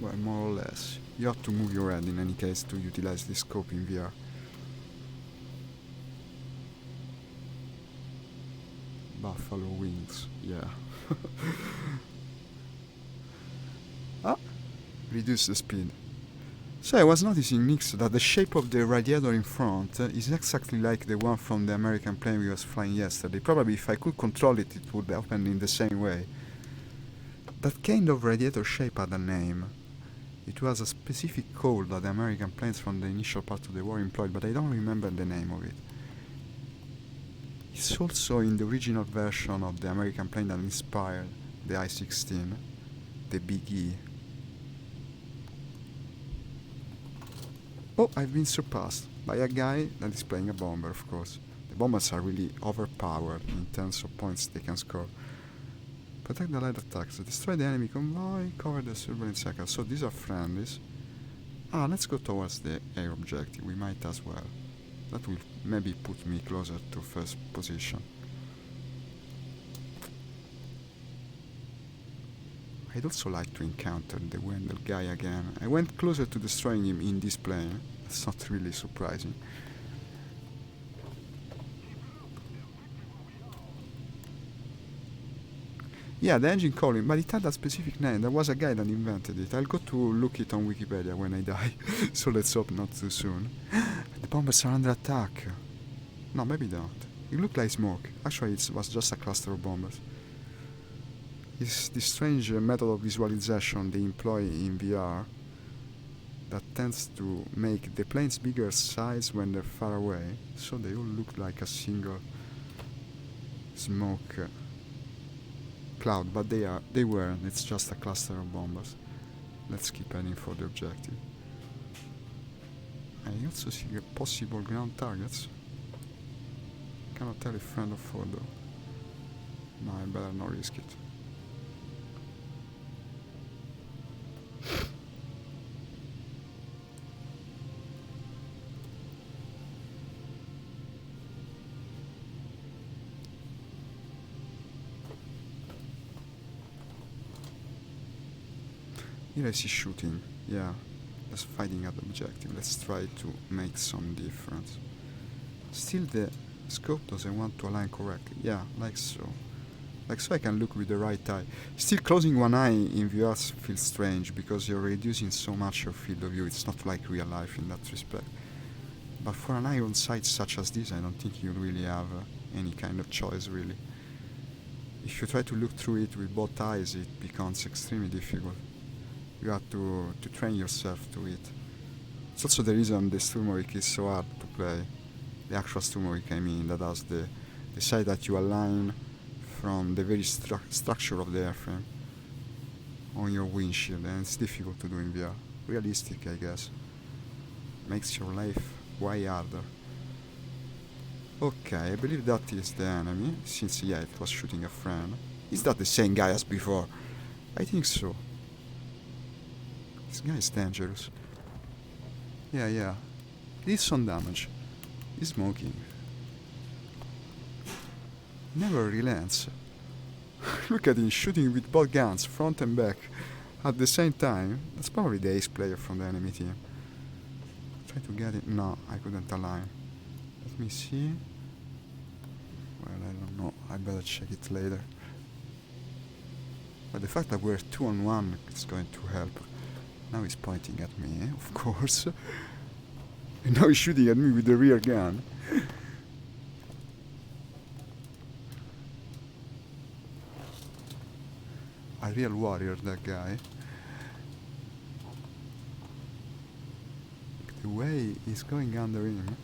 Well, more or less. You have to move your head in any case to utilize this scope in VR. Buffalo wings, yeah. Reduce the speed. So I was noticing, Nix, that the shape of the radiator in front is exactly like the one from the American plane we was flying yesterday. Probably if I could control it, it would open in the same way. That kind of radiator shape had a name. It was a specific code that the American planes from the initial part of the war employed, but I don't remember the name of it. It's also in the original version of the American plane that inspired the I-16, the Big E. Oh, I've been surpassed by a guy that is playing a bomber, of course. The bombers are really overpowered in terms of points they can score. Protect the light attacks, destroy the enemy convoy, cover the turbulent cycle. So these are friendlies. Let's go towards the air objective, we might as well. That will maybe put me closer to first position. I'd also like to encounter the Wendell guy again. I went closer to destroying him in this plane. That's not really surprising. Yeah, the engine calling, but it had a specific name. There was a guy that invented it. I'll go to look it on Wikipedia when I die. So let's hope not too soon. The bombers are under attack. No, maybe not. It looked like smoke. Actually, it was just a cluster of bombers. It's this strange method of visualization they employ in VR that tends to make the planes bigger size when they're far away, so they all look like a single smoke cloud, but they weren't. It's just a cluster of bombers. Let's keep heading for the objective. I also see possible ground targets. Cannot tell if friend or foe though. No, I better not risk it. Here I see shooting. Yeah, that's fighting at the objective. Let's try to make some difference. Still the scope doesn't want to align correctly. Yeah, like so. Like so I can look with the right eye. Still closing one eye in VR feels strange because you're reducing so much your field of view. It's not like real life in that respect. But for an eye on sight such as this, I don't think you really have any kind of choice really. If you try to look through it with both eyes, it becomes extremely difficult. You have to train yourself to it. It's also the reason the Sturmovik is so hard to play. The actual Sturmovik, I mean, that has the side that you align from the very structure of the airframe on your windshield, and it's difficult to do in VR. Realistic, I guess. Makes your life way harder. Okay, I believe that is the enemy, since yeah, it was shooting a friend. Is that the same guy as before? I think so. This guy is dangerous. Yeah. He did some damage. He's smoking. Never relents. Look at him shooting with both guns, front and back, at the same time. That's probably the ace player from the enemy team. Try to get it. No, I couldn't align. Let me see. Well, I don't know. I better check it later. But the fact that we're 2-on-1 is going to help. Now he's pointing at me, of course. And now he's shooting at me with the rear gun. A real warrior, that guy. The way he's going under him.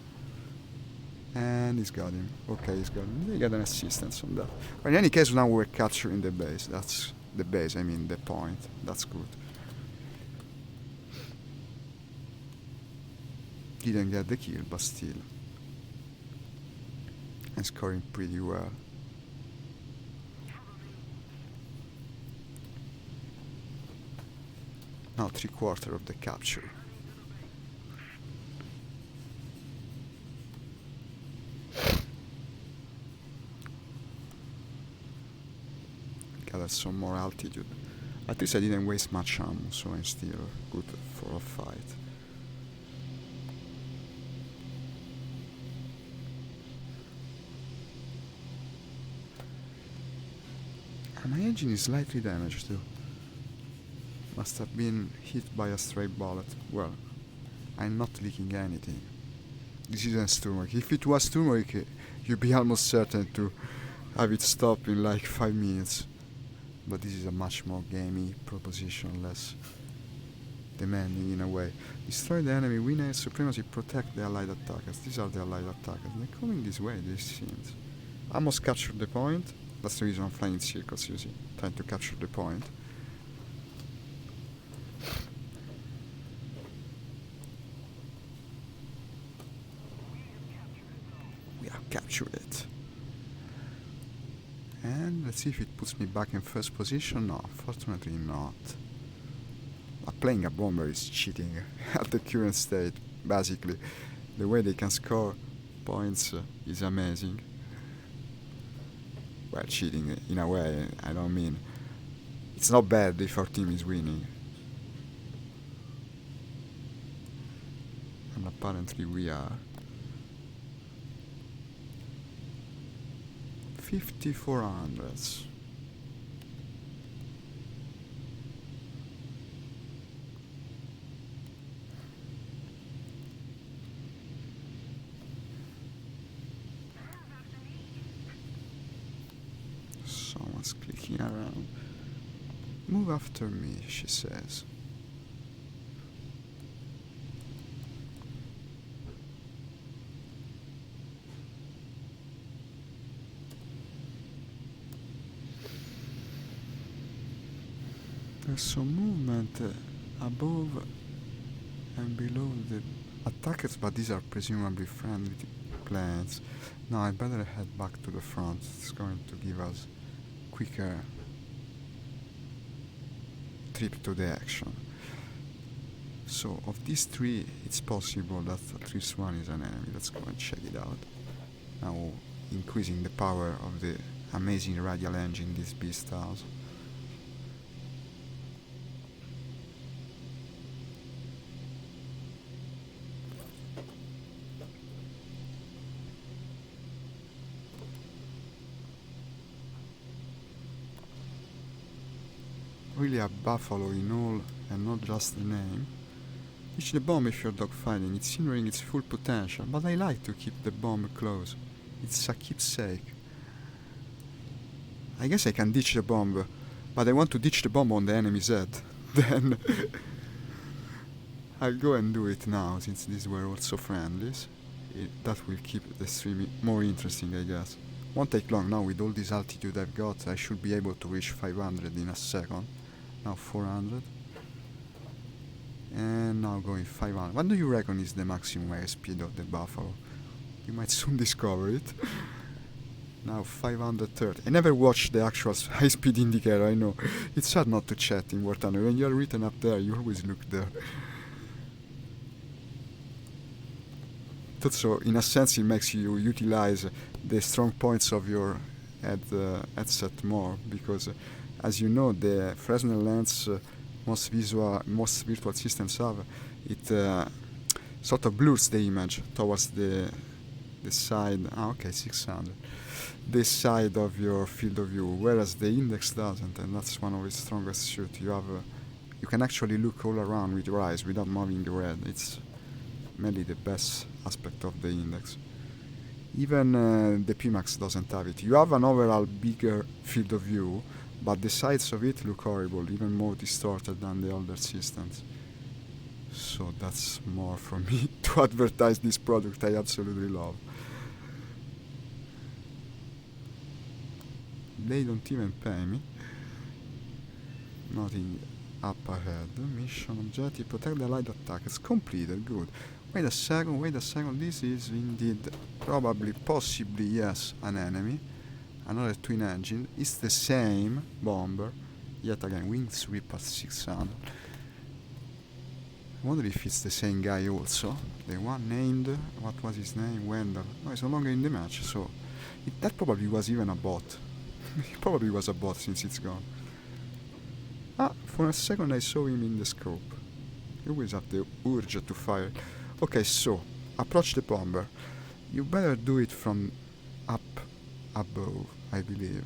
And he's got him. Okay, he's got him. They got an assistance on that. But in any case, now we're capturing the base. That's the base, I mean the point. That's good. Didn't get the kill, but still. And scoring pretty well. Now 3/4 of the capture. Gather some more altitude. At least I didn't waste much ammo, so I'm still good for a fight. And my engine is slightly damaged too. Must have been hit by a stray bullet. Well, I'm not leaking anything. This isn't Sturmok. If it was Sturmok, you'd be almost certain to have it stop in like 5 minutes. But this is a much more gamey proposition, less demanding in a way. Destroy the enemy, win air supremacy, protect the allied attackers. These are the allied attackers. They're coming this way, this seems. Almost captured the point. That's the reason I'm flying in circles, you see. Trying to capture the point. We have captured it. And let's see if it puts me back in first position. No, fortunately not. Playing a bomber is cheating at the current state, basically. The way they can score points is amazing. Well, cheating in a way, I don't mean. It's not bad if our team is winning. And apparently we are. 5400s. Someone's clicking around. Move after me, she says. There's some movement above and below the attackers, but these are presumably friendly planes. Now I'd better head back to the front. It's going to give us quicker trip to the action. So of these three, it's possible that at least one is an enemy. Let's go and check it out. Now increasing the power of the amazing radial engine this beast has. Really a buffalo in all and not just the name. Ditch the bomb if you're dogfighting, it's hindering its full potential, but I like to keep the bomb close. It's a keepsake. I guess I can ditch the bomb, but I want to ditch the bomb on the enemy's head. Then I'll go and do it now, since these were also friendlies. That will keep the stream more interesting, I guess. Won't take long now. With all this altitude I've got, I should be able to reach 500 in a second. Now 400. And now going 500. What do you reckon is the maximum airspeed of the Buffalo? You might soon discover it. Now 530. I never watched the actual high speed indicator, I know. It's hard not to chat in War Thunder. When you're written up there, you always look there. So, in a sense, it makes you utilize the strong points of your headset more, because, as you know, the Fresnel lens most virtual systems have, it sort of blurs the image towards the side. Okay, 600. The side of your field of view, whereas the Index doesn't, and that's one of its strongest suits. You can actually look all around with your eyes without moving your head. It's mainly the best aspect of the Index. Even the Pimax doesn't have it. You have an overall bigger field of view, but the sides of it look horrible, even more distorted than the older systems. So that's more for me to advertise this product I absolutely love. They don't even pay me. Nothing up ahead. Mission objective, protect the light attack. It's completed, good. Wait a second, this is indeed, probably, possibly, yes, an enemy. Another twin engine. It's the same bomber. Yet again, wing sweep at 600. I wonder if it's the same guy also. The one named, what was his name? Wendell. No, he's no longer in the match, so that probably was even a bot. It probably was a bot since it's gone. For a second I saw him in the scope. He always have the urge to fire. Okay, so, approach the bomber. You better do it from up above, I believe.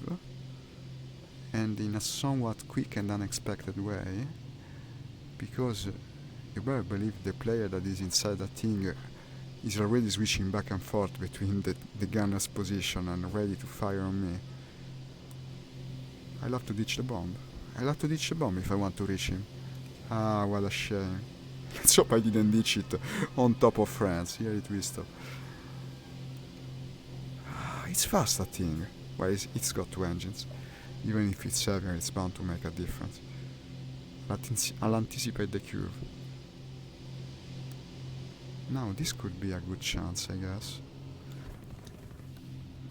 And in a somewhat quick and unexpected way. Because you better believe the player that is inside that thing is already switching back and forth between the gunner's position and ready to fire on me. I'll have to ditch the bomb. If I want to reach him. Ah, what a shame. Let's hope I didn't ditch it on top of France. Here it will stop. It's fast, that thing. Well, it's got two engines. Even if it's heavier, it's bound to make a difference. I'll anticipate the curve. Now, this could be a good chance, I guess.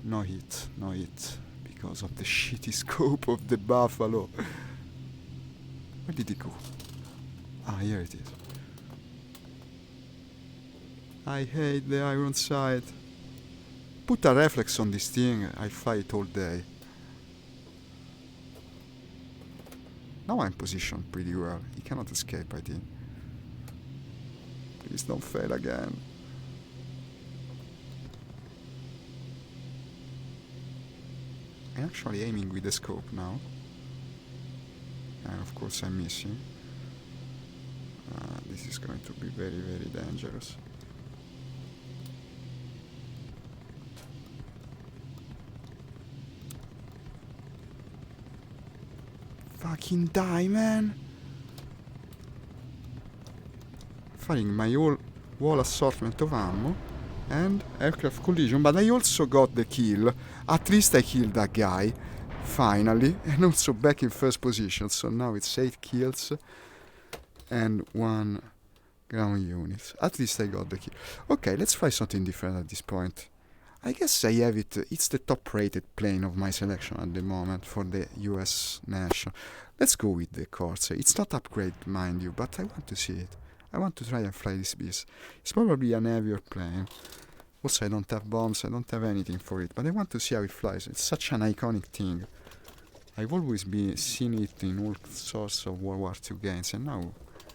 No hit. Because of the shitty scope of the Buffalo. Where did it go? Ah, here it is. I hate the iron sight. Put a reflex on this thing, I fight all day. Now I'm positioned pretty well. He cannot escape, I think. Please don't fail again. I'm actually aiming with the scope now. And of course I'm missing. This is going to be very, very dangerous. Fucking die, man! Firing my whole assortment of ammo and aircraft collision, but I also got the kill. At least I killed that guy, finally, and also back in first position. So now it's 8 kills and 1 ground unit. At least I got the kill. Okay, let's try something different at this point. I guess I have it. It's the top rated plane of my selection at the moment for the US National. Let's go with the Corsair. It's not upgrade, mind you, but I want to see it. I want to try and fly this beast. It's probably an heavier plane. Also, I don't have bombs, I don't have anything for it, but I want to see how it flies. It's such an iconic thing. I've always seen it in all sorts of World War II games, and now,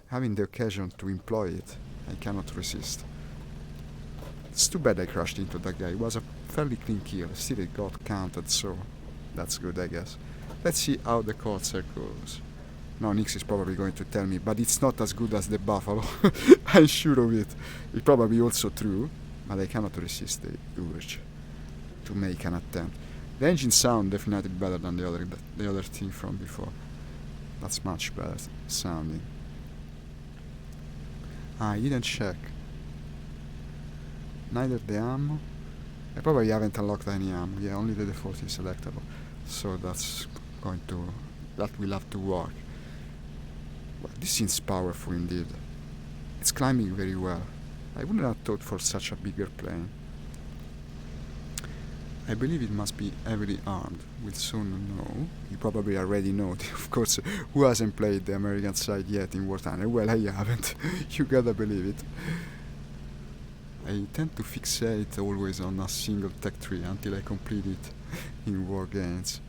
having the occasion to employ it, I cannot resist. It's too bad I crashed into that guy. It was a fairly clean kill. Still, it got counted, so that's good, I guess. Let's see how the Corsair goes. Now, Nix is probably going to tell me, but it's not as good as the Buffalo. I'm sure of it. It's probably also true, but I cannot resist the urge to make an attempt. The engine sound definitely better than the other thing from before. That's much better sounding. I didn't check neither the ammo I probably haven't unlocked any ammo. Yeah, only the default is selectable. So that's going to... that will have to work. Well, this seems powerful indeed. It's climbing very well. I wouldn't have thought for such a bigger plane. I believe it must be heavily armed. We'll soon know. You probably already know, of course, who hasn't played the American side yet in War Thunder? Well, I haven't. You gotta believe it. I tend to fixate always on a single tech tree until I complete it in war games.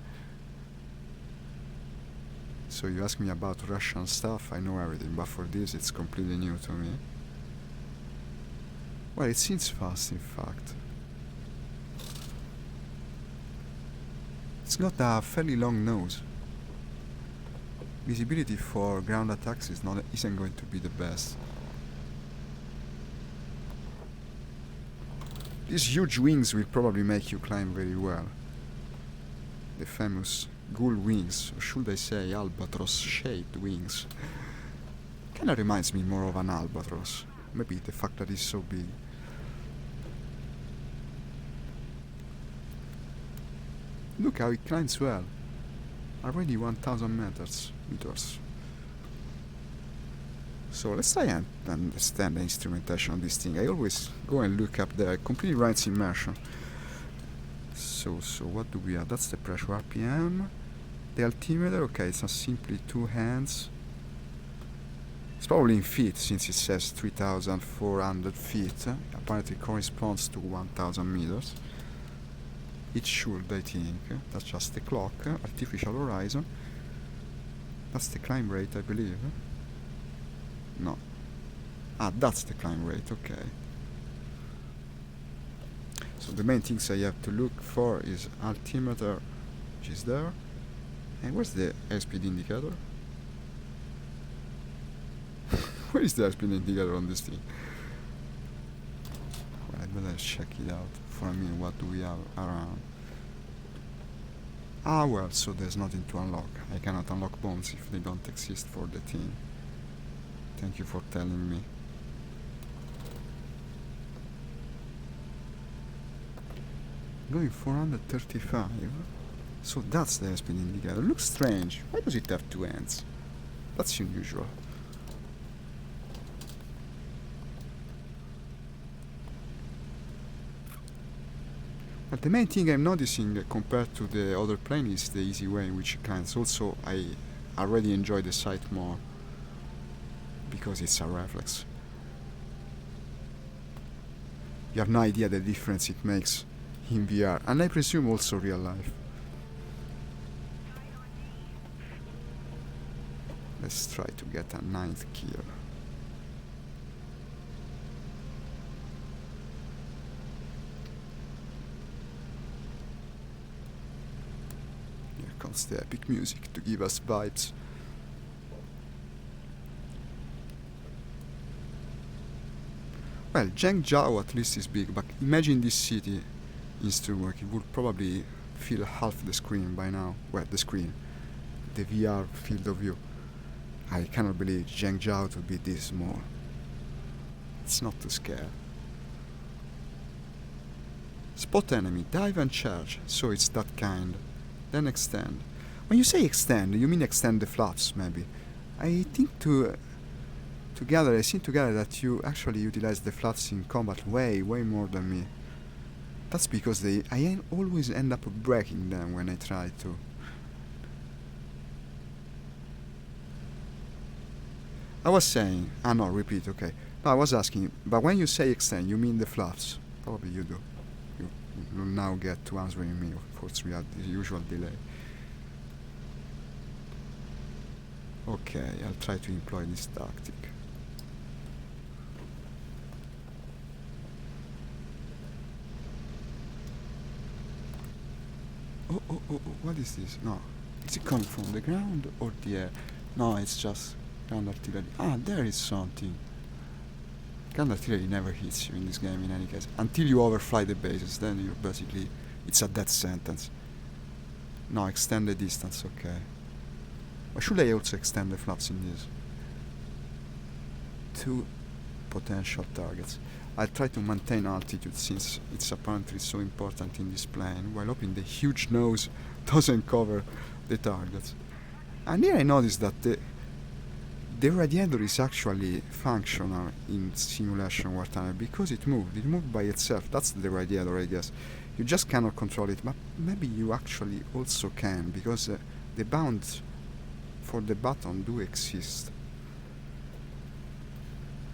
So you ask me about Russian stuff, I know everything, but for this it's completely new to me. Well, it seems fast in fact. It's got a fairly long nose. Visibility for ground attacks isn't going to be the best. These huge wings will probably make you climb very well. The famous gull wings, or should I say albatross-shaped wings. Kinda reminds me more of an albatross. Maybe the fact that it's so big. Look how it climbs well. Already 1000 meters. So let's try and understand the instrumentation of this thing. I always go and look up there. It completely writes immersion. So what do we have? That's the pressure RPM. The altimeter, okay, it's not simply 2 hands. It's probably in feet since it says 3,400 feet. Apparently corresponds to 1,000 meters. It should, I think. That's just the clock. Artificial horizon. That's the climb rate, I believe. No. Ah, that's the climb rate, okay. So the main things I have to look for is altimeter, which is there. And where's the airspeed indicator? Where is the airspeed indicator on this thing? Well, I'd better check it out. For a minute, what do we have around? Ah, well, so there's nothing to unlock. I cannot unlock bombs if they don't exist for the team. Thank you for telling me. Going 435. So that's the airspeed indicator. Looks strange. Why does it have 2 ends? That's unusual. But the main thing I'm noticing compared to the other plane is the easy way in which it climbs. Also, I already enjoy the sight more because it's a reflex. You have no idea the difference it makes in VR, and I presume also real life. Let's try to get a 9th kill. Here comes the epic music to give us vibes. Well, Zhengzhou at least is big, but imagine this city in Sturmwork. It would probably fill half the screen by now. Well, the screen. The VR field of view. I cannot believe Zhengzhou to be this small. It's not to scare. Spot enemy, dive and charge. So it's that kind. Then extend. When you say extend, you mean extend the flaps, maybe. I think I seem to gather that you actually utilize the flaps in combat way more than me. That's because I always end up breaking them when I try to. I was saying, no, repeat, okay. No, I was asking, but when you say extend, you mean the flaps? Probably you do. You will now get to answering me, of course we had the usual delay. Okay, I'll try to employ this tactic. Oh, what is this? No. Is it coming from the ground or the air? No, it's just ground artillery. Ah, there is something. Ground artillery never hits you in this game in any case. Until you overfly the bases, then you're basically... it's a death sentence. No, extend the distance, okay. Or should I also extend the flaps in this? 2 potential targets. I try to maintain altitude since it's apparently so important in this plane, while hoping the huge nose doesn't cover the targets. And here I noticed that the radiator is actually functional in simulation wartime because it moved. It moved by itself. That's the radiator, I guess. You just cannot control it, but maybe you actually also can because the bounds for the button do exist.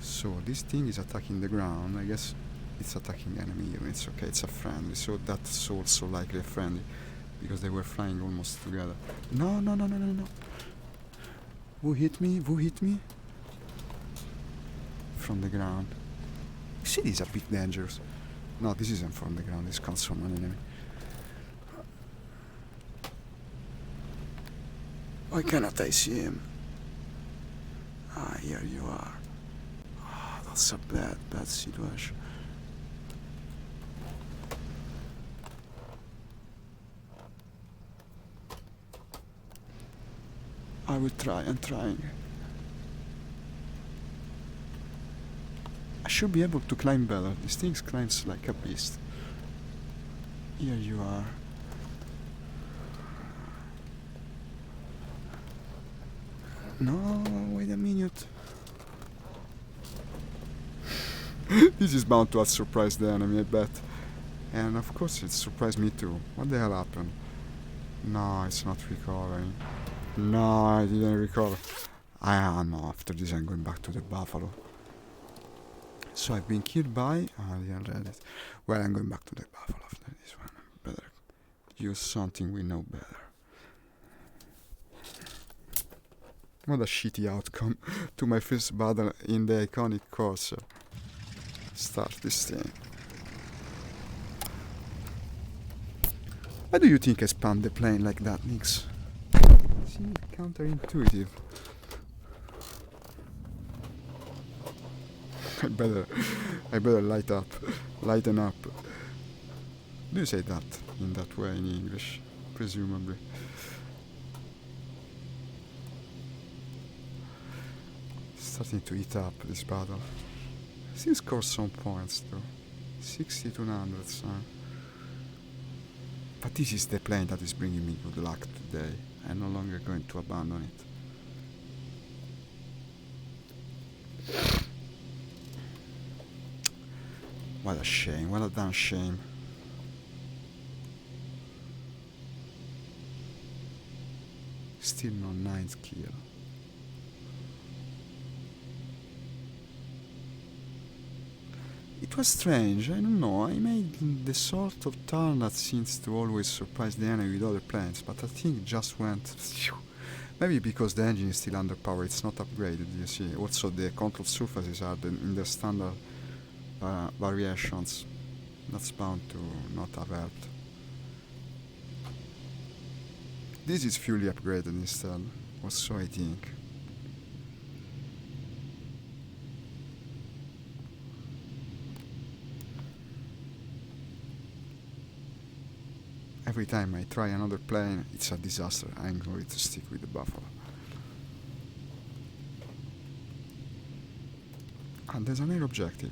So this thing is attacking the ground. I guess it's attacking enemy units. Okay, it's a friendly. So that's also likely a friendly because they were flying almost together. No, no, no, no, no, no. Who hit me? Who hit me? From the ground. You see, this is a bit dangerous. No, this isn't from the ground. This comes from an enemy. Why cannot I see him? Ah, here you are. Ah, that's a bad, bad situation. I will try. I'm trying. I should be able to climb better. This thing climbs like a beast. Here you are. No, wait a minute. This is bound to have surprised the enemy, I bet. And of course it surprised me too. What the hell happened? No, it's not recovering. No, I didn't recover. No, after this I'm going back to the Buffalo. So I've been killed by... I didn't read it. Well, I'm going back to the Buffalo after this one. Better use something we know better. What a shitty outcome to my first battle in the iconic course. Start this thing. Why do you think I spammed the plane like that, Nix? Seems counterintuitive. I better lighten up. Do you say that in that way in English? Presumably. Starting to eat up this battle. Still scored some points though. 6200, son. But this is the plane that is bringing me good luck today. I'm no longer going to abandon it. What a shame, what a damn shame. Still no ninth kill. It was strange, I don't know, I made the sort of turn that seems to always surprise the enemy with other planes, but I think it just went... Maybe because the engine is still underpowered, it's not upgraded, you see. Also the control surfaces are in their standard variations. That's bound to not have helped. This is fully upgraded instead, or so I think. Every time I try another plane, it's a disaster. I'm going to stick with the Buffalo. And there's an air objective.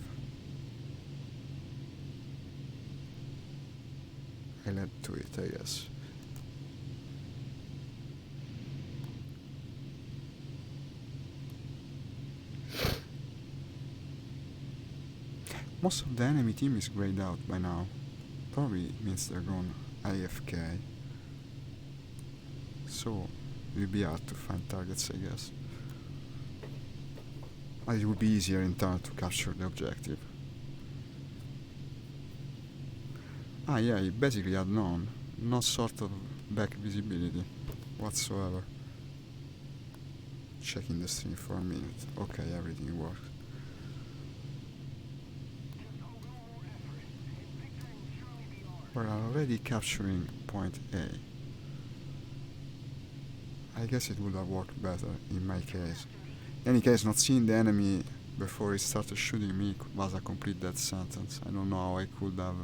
I led to it, I guess. Most of the enemy team is grayed out by now. Probably means they're gone AFK. So, it will be hard to find targets, I guess. But it would be easier in turn to capture the objective. Ah yeah, it basically had none. No sort of back visibility whatsoever. Checking the stream for a minute. Okay, everything works. We're already capturing point A. I guess it would have worked better in my case. In any case, not seeing the enemy before he started shooting me was a complete death sentence. I don't know how I could have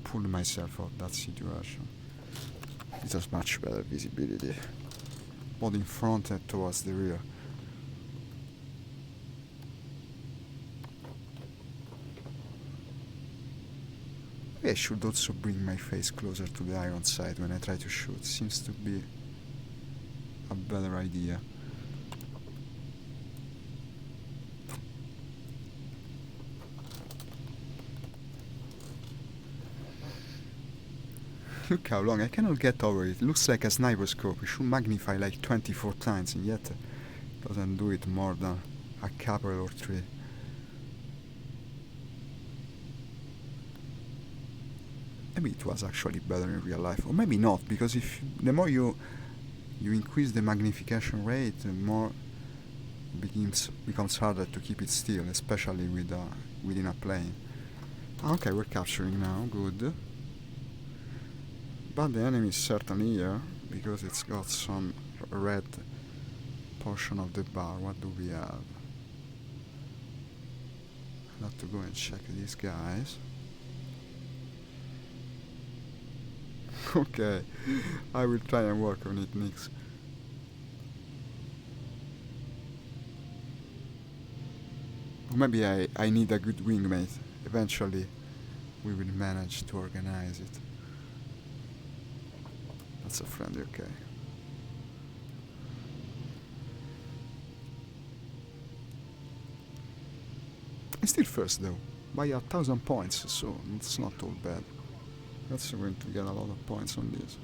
pulled myself out of that situation. It was much better visibility, both in front and towards the rear. I should also bring my face closer to the iron side when I try to shoot. Seems to be a better idea. Look how long, I cannot get over it. It looks like a sniper scope. It should magnify like 24 times, and yet doesn't do it more than a couple or three. Maybe it was actually better in real life, or maybe not, because if the more you increase the magnification rate, the more it becomes harder to keep it still, especially within a plane. Okay, we're capturing now, good. But the enemy is certainly here, because it's got some red portion of the bar. What do we have? I'll have to go and check these guys. Okay, I will try and work on it next. Or maybe I need a good wingmate. Eventually, we will manage to organize it. That's a friendly, okay. I'm still first though, by 1,000 points, so it's not all bad. That's going to get a lot of points on this.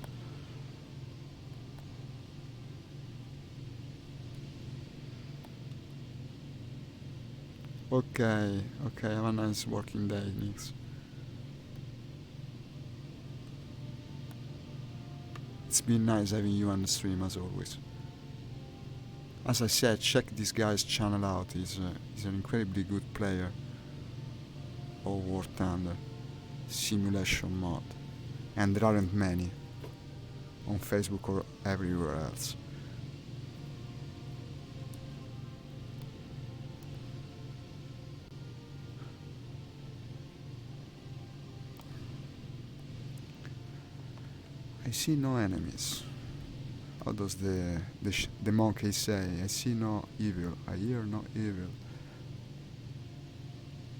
Okay, have a nice working day, Nix. It's been nice having you on the stream as always. As I said, check this guy's channel out. He's an incredibly good player of War Thunder simulation mod, and there aren't many on Facebook or everywhere else. I see no enemies. How does the monkey say? I see no evil. I hear no evil.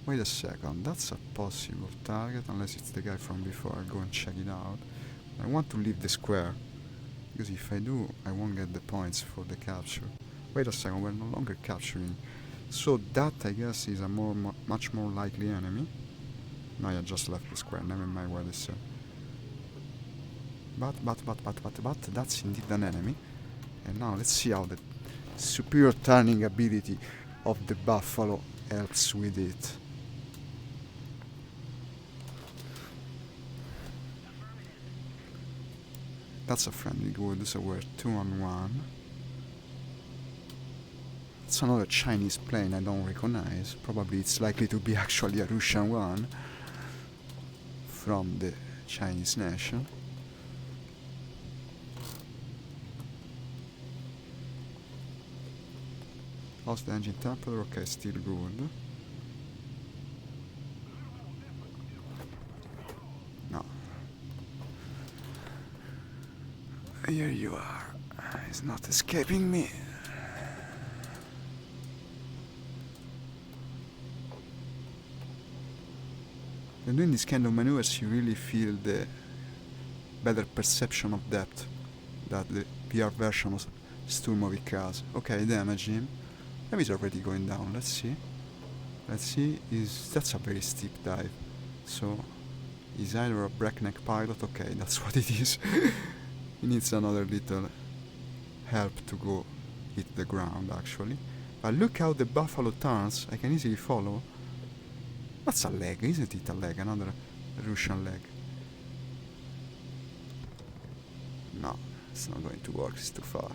Wait a second, that's a possible target, unless it's the guy from before. I'll go and check it out. I want to leave the square, because if I do, I won't get the points for the capture. Wait a second, we're no longer capturing. So that, I guess, is a much more likely enemy. No, I just left the square, never mind what it said. But, that's indeed an enemy. And now let's see how the superior turning ability of the buffalo helps with it. That's a friendly good, so we're 2-on-1. It's another Chinese plane I don't recognize. Probably it's likely to be actually a Russian one from the Chinese nation. Lost the engine temperature, okay, still good. No. Here you are. It's not escaping me. When doing this kind of maneuvers, you really feel the better perception of depth that the VR version of Sturmovik has. Okay, damage him. Maybe he's already going down. Let's see. That's a very steep dive. So he's either a breakneck pilot. Okay, that's what it is. He needs another little help to go hit the ground, actually. But look how the buffalo turns. I can easily follow. That's a leg, isn't it? A leg, another Russian leg. No, it's not going to work. It's too far.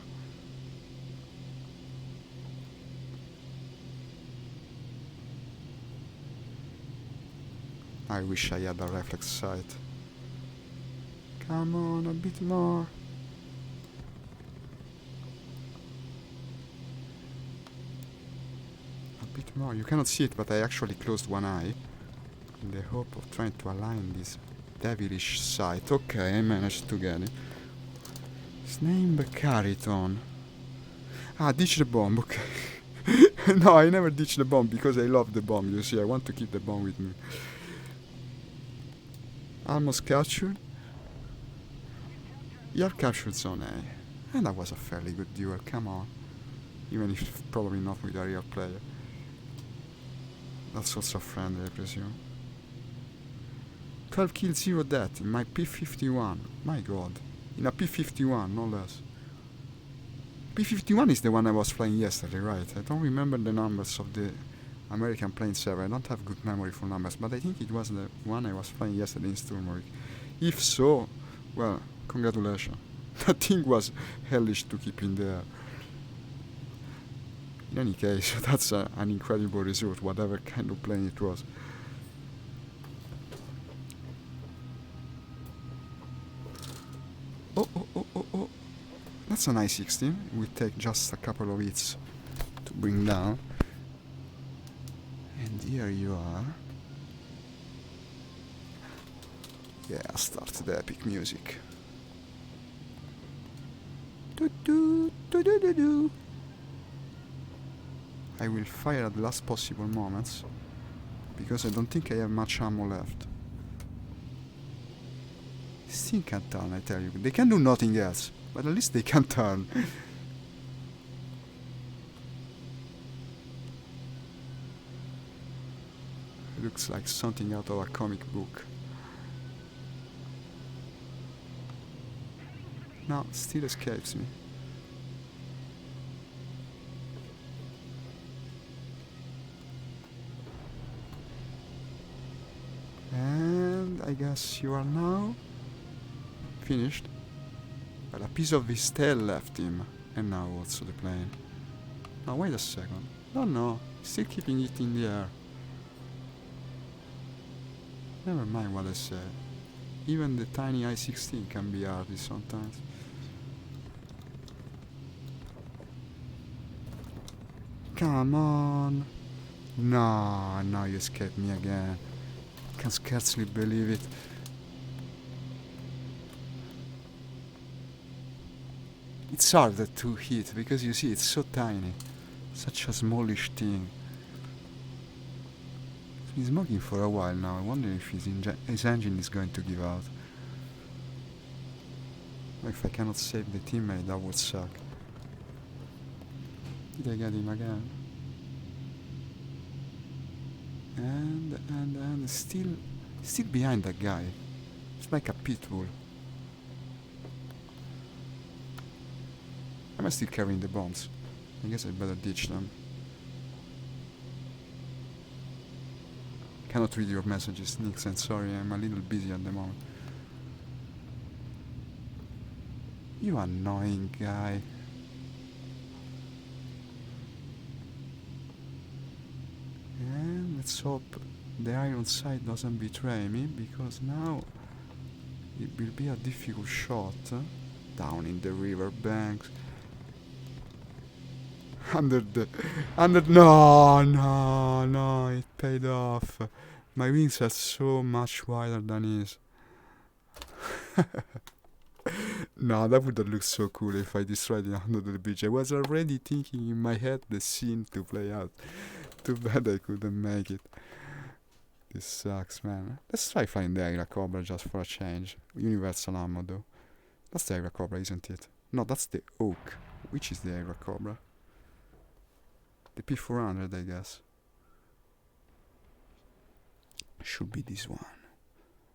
I wish I had a reflex sight. Come on, a bit more. A bit more. You cannot see it, but I actually closed one eye in the hope of trying to align this devilish sight. Okay, I managed to get it. His name Cariton. Ah, ditch the bomb, okay. No, I never ditch the bomb because I love the bomb, you see. I want to keep the bomb with me. Almost captured. You have captured Zone A. And that was a fairly good duel, come on. Even if probably not with a real player. That's also friendly, I presume. 12 kills, 0 death in my P51. My god. In a P51, no less. P51 is the one I was playing yesterday, right? I don't remember the numbers of the American plane server. I don't have good memory for numbers, but I think it was the one I was playing yesterday in Sturmeric. If so, well, congratulations. That thing was hellish to keep in the air. In any case, that's an incredible result, whatever kind of plane it was. Oh. That's an I-16. We take just a couple of hits to bring down. And here you are. Yeah, start the epic music. I will fire at the last possible moments, because I don't think I have much ammo left. This thing can turn, I tell you. They can do nothing else, but at least they can turn. Looks like something out of a comic book. No, still escapes me. And I guess you are now finished. But a piece of his tail left him. And now also the plane. Now wait a second. No, still keeping it in the air. Never mind what I said. Even the tiny I-16 can be hardy sometimes. Come on. No, you escaped me again. Can scarcely believe it. It's harder to hit because you see it's so tiny. Such a smallish thing. He's been smoking for a while now. I wonder if his engine is going to give out. If I cannot save the teammate, that would suck. Did I get him again? And still behind that guy. It's like a pit bull. Am I still carrying the bombs? I guess I better ditch them. Cannot read your messages, Nixon. Sorry, I'm a little busy at the moment. You annoying guy. And let's hope the iron sight doesn't betray me, because now it will be a difficult shot. Down in the river banks. No, it paid off. My wings are so much wider than his. No, that would have looked so cool if I destroyed it under the bridge. I was already thinking in my head the scene to play out. Too bad I couldn't make it. This sucks, man. Let's try finding the Agra Cobra just for a change. Universal ammo, though. That's the Agra Cobra, isn't it? No, that's the Oak. Which is the Agra Cobra? The P400, I guess. Should be this one.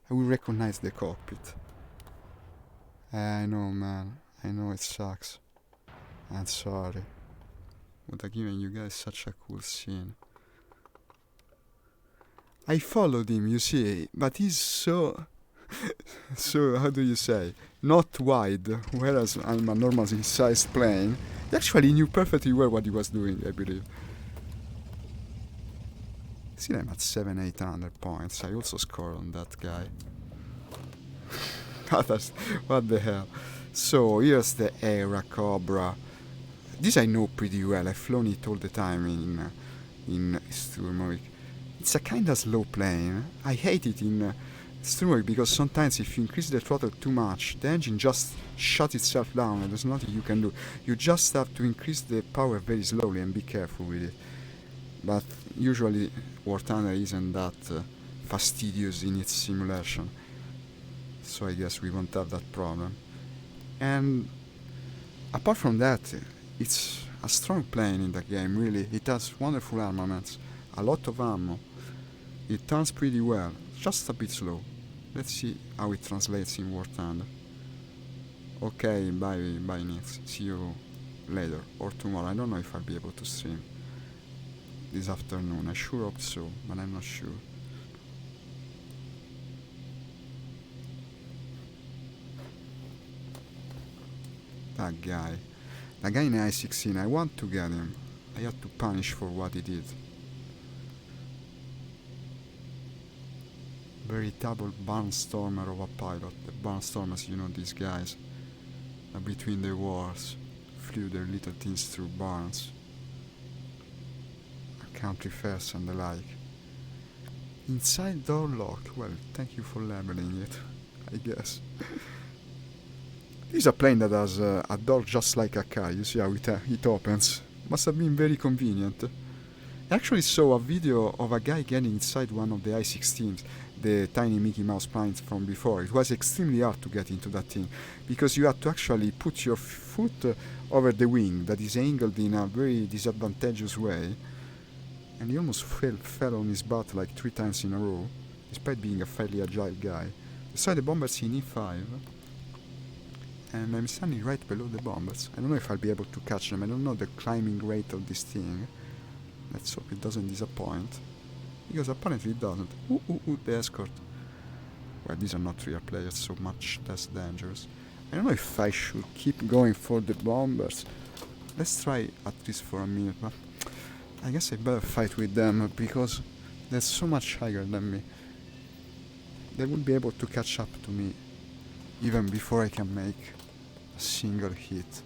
I will recognize the cockpit. I know, man. I know it sucks. I'm sorry. Would have given you guys such a cool scene. I followed him, you see, but he's so... so, how do you say? Not wide, whereas I'm a normally sized plane. He actually knew perfectly well what he was doing, I believe. See, I'm at 700-800 points. I also scored on that guy. What the hell? So, here's the Agra Cobra. This I know pretty well. I've flown it all the time in Sturmeric. It's a kinda slow plane. I hate it in Sturmeric because sometimes if you increase the throttle too much, the engine just shuts itself down and there's nothing you can do. You just have to increase the power very slowly and be careful with it. But usually War Thunder isn't that fastidious in its simulation. so I guess we won't have that problem. And apart from that, it's a strong plane in the game, really. It has wonderful armaments, a lot of ammo. It turns pretty well, just a bit slow. Let's see how it translates in War Thunder. Okay, bye Nils. See you later or tomorrow. I don't know if I'll be able to stream this afternoon. I sure hope so, but I'm not sure. That guy. That guy in I-16, I want to get him. I had to punish for what he did. Veritable barnstormer of a pilot. The barnstormers, you know, these guys. Between the wars, flew their little things through barns, country fairs and the like. Inside door locked. Well, thank you for labeling it, I guess. This is a plane that has a door just like a car. You see how it opens. Must have been very convenient. I actually saw a video of a guy getting inside one of the I-16s, the tiny Mickey Mouse planes from before. It was extremely hard to get into that thing, because you had to actually put your foot over the wing that is angled in a very disadvantageous way, and he almost fell on his butt like 3 times in a row, despite being a fairly agile guy. I saw the bombers in E5, and I'm standing right below the bombers. I don't know if I'll be able to catch them. I don't know the climbing rate of this thing. Let's hope it doesn't disappoint, because apparently it doesn't. Ooh, the escort. Well, these are not real players, so much less dangerous. I don't know if I should keep going for the bombers. Let's try at least for a minute, but I guess I better fight with them, because they're so much higher than me. They will be able to catch up to me even before I can make a single hit.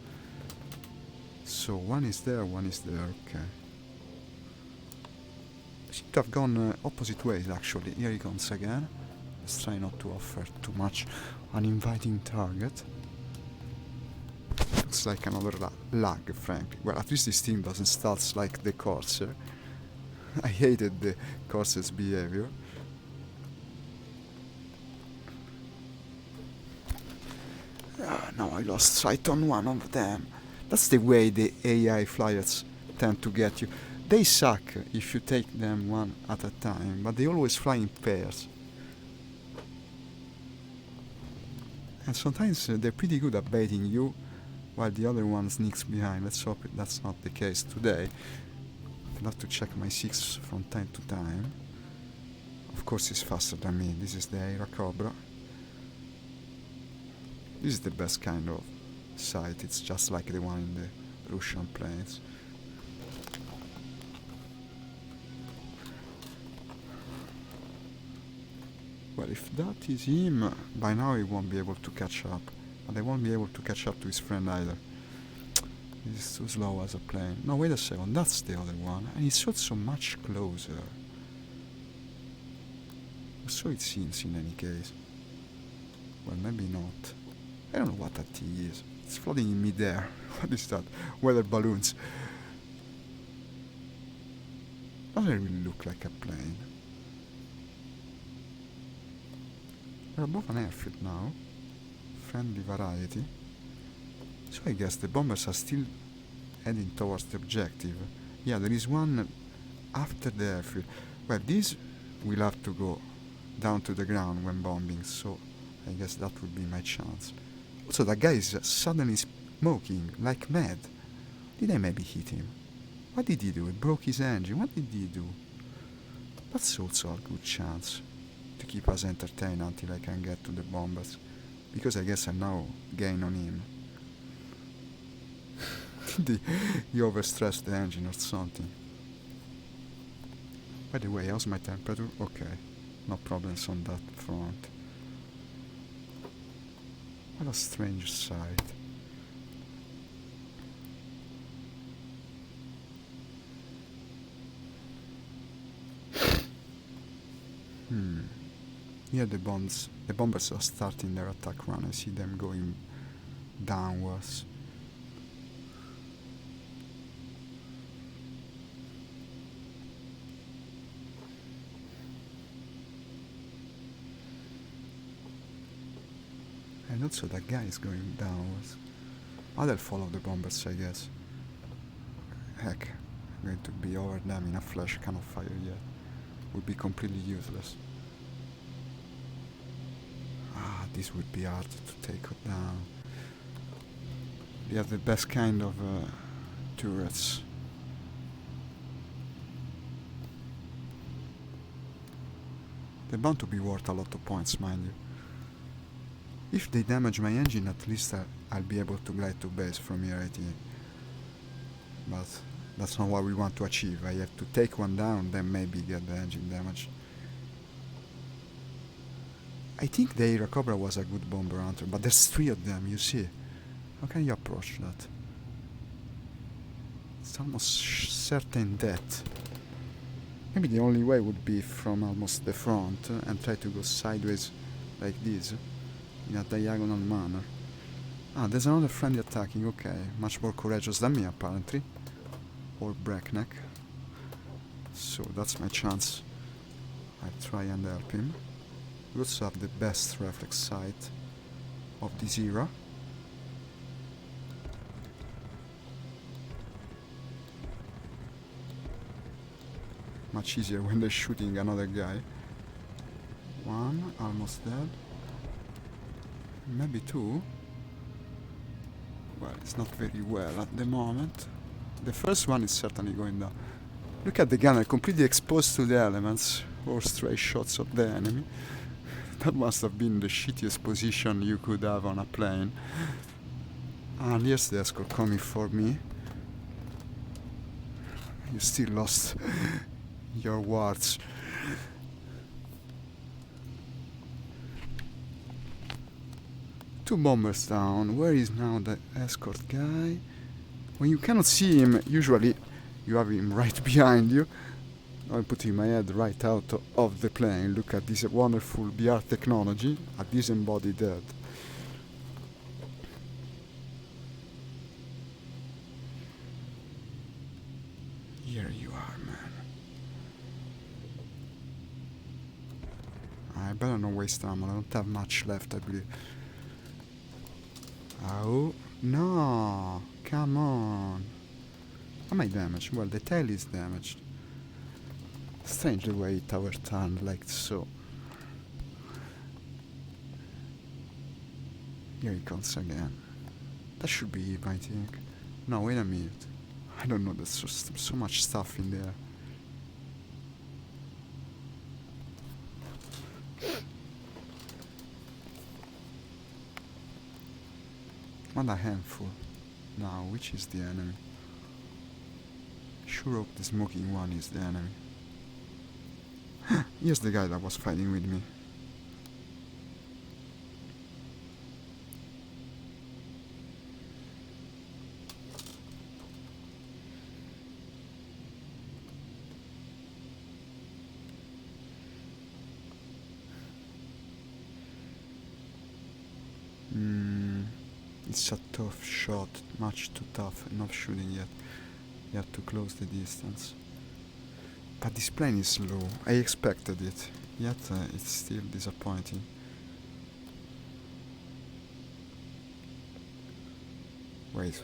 So one is there, okay. Seem to have gone opposite ways, actually. Here he comes again. Let's try not to offer too much uninviting target. Looks like another lag, frankly. Well, at least this thing doesn't start like the Corsair. I hated the Corsair's behavior. Now I lost sight on one of them. That's the way the AI flyers tend to get you. They suck if you take them one at a time, but they always fly in pairs. And sometimes they're pretty good at baiting you, while the other one sneaks behind. Let's hope that's not the case today. I'll have to check my 6 from time to time. Of course he's faster than me. This is the Aira Cobra. This is the best kind of sight. It's just like the one in the Russian planes. Well, if that is him, by now he won't be able to catch up. And I won't be able to catch up to his friend either. He's too slow as a plane. No, wait a second, that's the other one. And he's so much closer. So it seems in any case. Well, maybe not. I don't know what that thing is. It's floating in midair. What is that? Weather balloons. Doesn't really look like a plane. We're above an airfield now. Friendly variety. So I guess the bombers are still heading towards the objective. Yeah, there is one after the airfield. Well, these will have to go down to the ground when bombing, so I guess that would be my chance. Also, that guy is suddenly smoking like mad. Did I maybe hit him? What did he do? He broke his engine. What did he do? That's also a good chance to keep us entertained until I can get to the bombers, because I guess I now gain on him. He overstressed the engine or something. By the way, how's my temperature? Okay, no problems on that front. What a strange sight. Here the bombers are starting their attack run. I see them going downwards. And also that guy is going downwards. I'll follow the bombers, I guess. Heck, I'm going to be over them in a flash, cannot fire yet. Would be completely useless. This would be hard to take it down. They have the best kind of turrets. They're bound to be worth a lot of points, mind you. If they damage my engine, at least I'll be able to glide to base from here, I think. But that's not what we want to achieve. I have to take one down, then maybe get the engine damage. I think the Aira Cobra was a good bomber hunter, but there's 3 of them, you see. How can you approach that? It's almost certain death. Maybe the only way would be from almost the front and try to go sideways like this, in a diagonal manner. There's another friendly attacking, okay. Much more courageous than me, apparently. Or breakneck. So that's my chance. I'll try and help him. We also have the best reflex sight of this era. Much easier when they're shooting another guy. 1, almost dead. Maybe 2. Well, it's not very well at the moment. The first one is certainly going down. Look at the gunner, completely exposed to the elements, or stray shots of the enemy. That must have been the shittiest position you could have on a plane. And here's the escort coming for me. You still lost your wards. Two bombers down. Where is now the escort guy? When you cannot see him, usually you have him right behind you. I'm putting my head right out of the plane. Look at this wonderful BR technology. A disembodied head. Here you are, man. I better not waste ammo. I don't have much left, I believe. Oh, no. Come on. Am I damaged? Well, the tail is damaged. Strange the way it overturned like so. Here he comes again. That should be him, I think. No, wait a minute. I don't know, there's just so much stuff in there. What a handful. Now, which is the enemy? Sure hope the smoking one is the enemy. Here's the guy that was fighting with me. It's a tough shot, much too tough, not shooting yet. You have to close the distance. But this plane is slow. I expected it, yet it's still disappointing. Wait,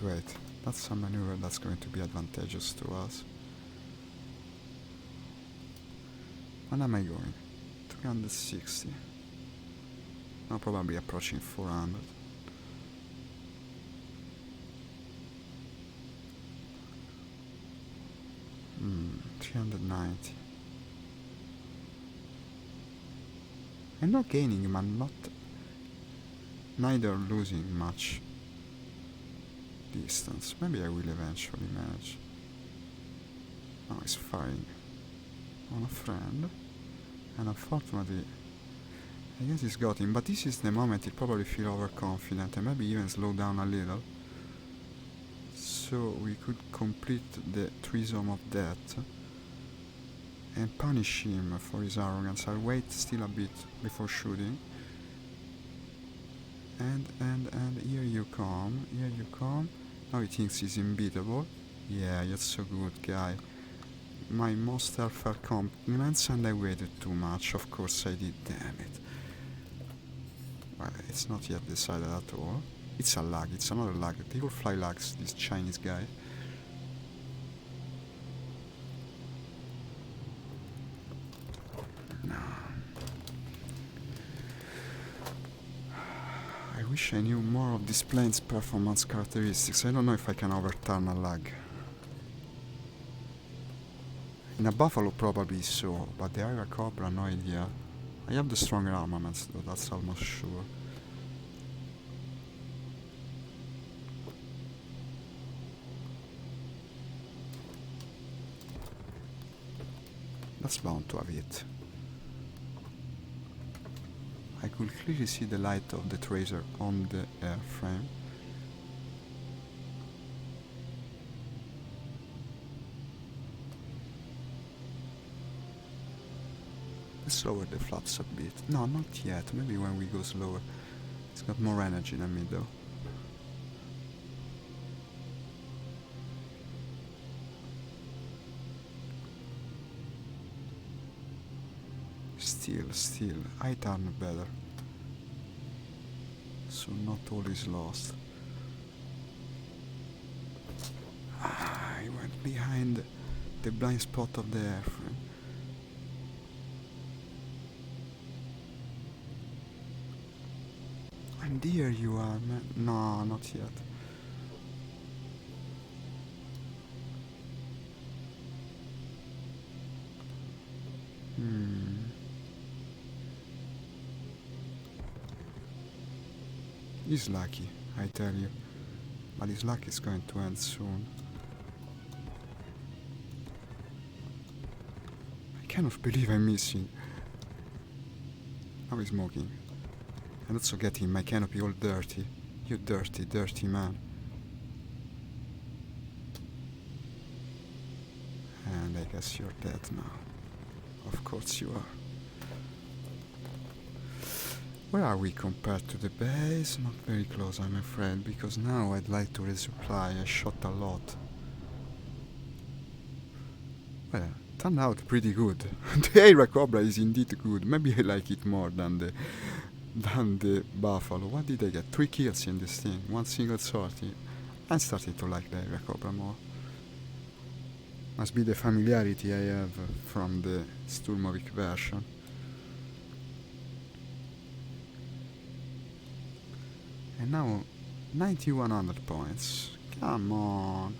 that's a maneuver that's going to be advantageous to us. When am I going? 360. I'm probably approaching 400. 390. I'm not gaining, I'm not neither losing much distance. Maybe I will eventually manage. Now he's firing on a friend, and unfortunately I guess he's got him, but this is the moment he'll probably feel overconfident and maybe even slow down a little. So we could complete the threesome of death and punish him for his arrogance. I'll wait still a bit before shooting. And here you come. Now he thinks he's unbeatable. Yeah, you're so good, guy. My most heartfelt compliments, and I waited too much. Of course I did, damn it. Well, it's not yet decided at all. It's a lag, it's another lag. They will fly lags, this Chinese guy. No. I wish I knew more of this plane's performance characteristics. I don't know if I can overturn a lag. In a Buffalo probably so, but the Ira Cobra, no idea. I have the stronger armaments though, that's almost sure. That's bound to have it. I could clearly see the light of the tracer on the airframe. Let's lower the flaps a bit. No, not yet. Maybe when we go slower. It's got more energy than me though. Still, I turn better. So not all is lost. I went behind the blind spot of the airframe. And there you are, man. No, not yet. He's lucky, I tell you. But his luck is going to end soon. I cannot believe I'm missing. Now he's smoking. And also getting my canopy all dirty. You dirty, dirty man. And I guess you're dead now. Of course you are. Where are we compared to the base? Not very close, I'm afraid, because now I'd like to resupply. I shot a lot. Well, turned out pretty good. The Aira Cobra is indeed good. Maybe I like it more than the Buffalo. What did I get? 3 kills in this thing, 1 single sortie. I'm starting to like the Aira Cobra more. Must be the familiarity I have from the Sturmovik version. And now 9100 points. Come on.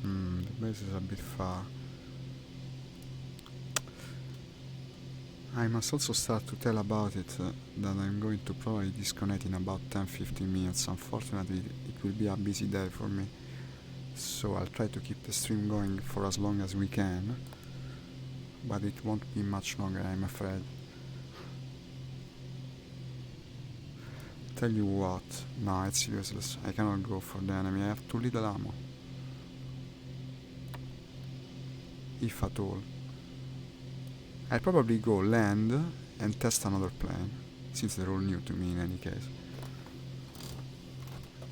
The base is a bit far. I must also start to tell about it that I'm going to probably disconnect in about 10-15 minutes. Unfortunately, it will be a busy day for me. So I'll try to keep the stream going for as long as we can. But it won't be much longer, I'm afraid. Tell you what, no, it's useless. I cannot go for the enemy, I have too little ammo. If at all. I'll probably go land and test another plane, since they're all new to me in any case.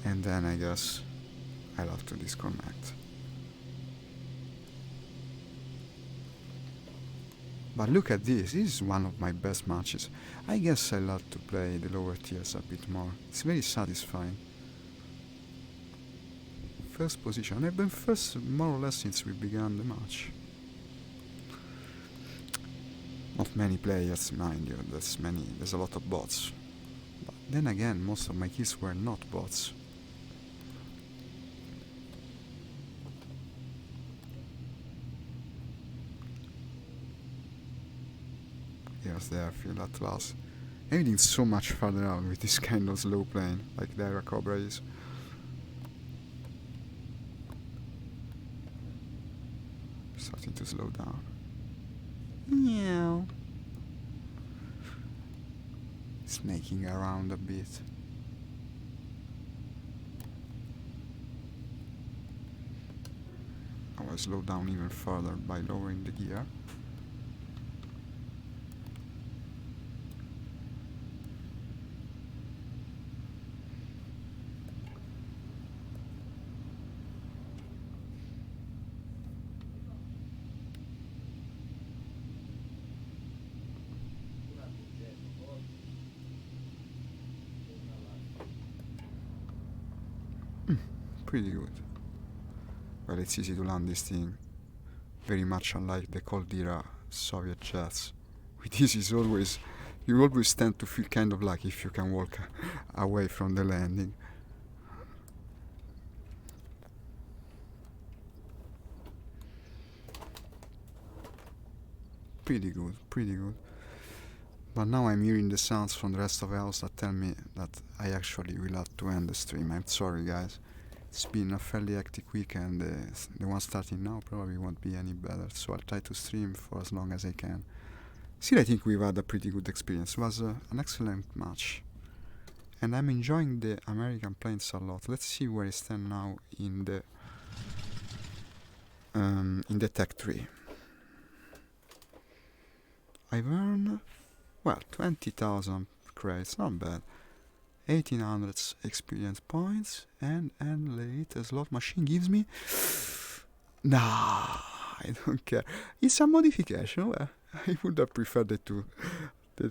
And then I guess I'll have to disconnect. But look at this is one of my best matches. I guess I'll have to play the lower tiers a bit more. It's very satisfying. First position. I've been first more or less since we began the match. Not many players, mind you, there's a lot of bots. But then again, most of my kills were not bots. Here's the airfield at last. Everything's so much farther out with this kind of slow plane, like the Aira Cobra is. Starting to slow down. Meow. Snaking around a bit. I will slow down even further by lowering the gear. Pretty good. Well, it's easy to land this thing. Very much unlike the Cold Era Soviet jets. With this is always, you always tend to feel kind of lucky if you can walk away from the landing. Pretty good, pretty good. But now I'm hearing the sounds from the rest of the house that tell me that I actually will have to end the stream. I'm sorry, guys. It's been a fairly hectic weekend. The one starting now probably won't be any better, so I'll try to stream for as long as I can. Still, I think we've had a pretty good experience. It was an excellent match. And I'm enjoying the American planes a lot. Let's see where I stand now in the tech tree. I've earned, well, 20,000 credits, not bad. 1800 experience points, and late a slot machine gives me. Nah, I don't care. It's a modification. Well, I would have preferred the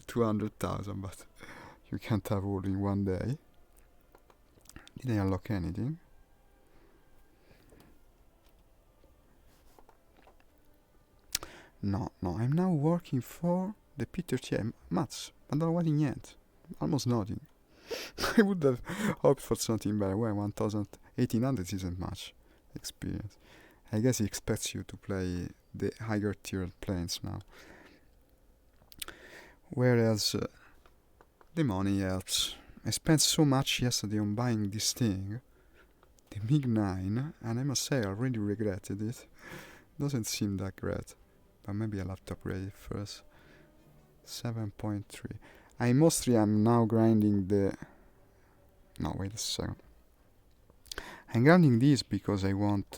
200,000, but you can't have all in one day. Did I unlock anything? No, I'm now working for the P38 Mats, ma non guardi niente, almost nothing. I would have hoped for something better. Well, 1,800 isn't much experience. I guess he expects you to play the higher tier planes now. Whereas the money helps. I spent so much yesterday on buying this thing, the MiG-9, and I must say I already regretted it. Doesn't seem that great. But maybe I'll have to upgrade it first. 7.3. I mostly am now grinding the... No, wait a second. I'm grinding this because I want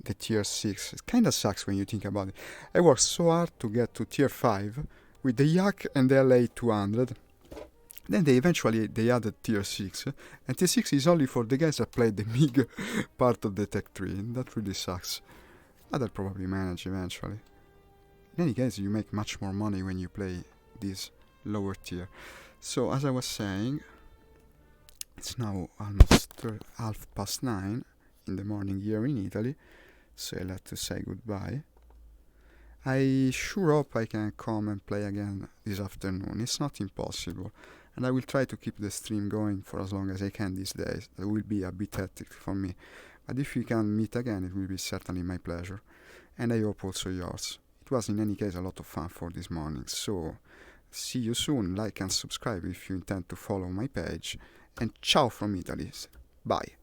the tier 6. It kinda sucks when you think about it. I worked so hard to get to tier 5 with the Yak and the LA200. Then they added tier 6. And tier 6 is only for the guys that played the MiG part of the tech tree. And that really sucks. But I'll probably manage eventually. In any case, you make much more money when you play this lower tier. So, as I was saying, it's now almost 9:30 in the morning here in Italy. So I'll have to say goodbye. I sure hope I can come and play again this afternoon. It's not impossible. And I will try to keep the stream going for as long as I can these days. It will be a bit hectic for me. But if we can meet again, it will be certainly my pleasure. And I hope also yours. It was in any case a lot of fun for this morning. So, see you soon. Like and subscribe if you intend to follow my page. And ciao from Italy. Bye.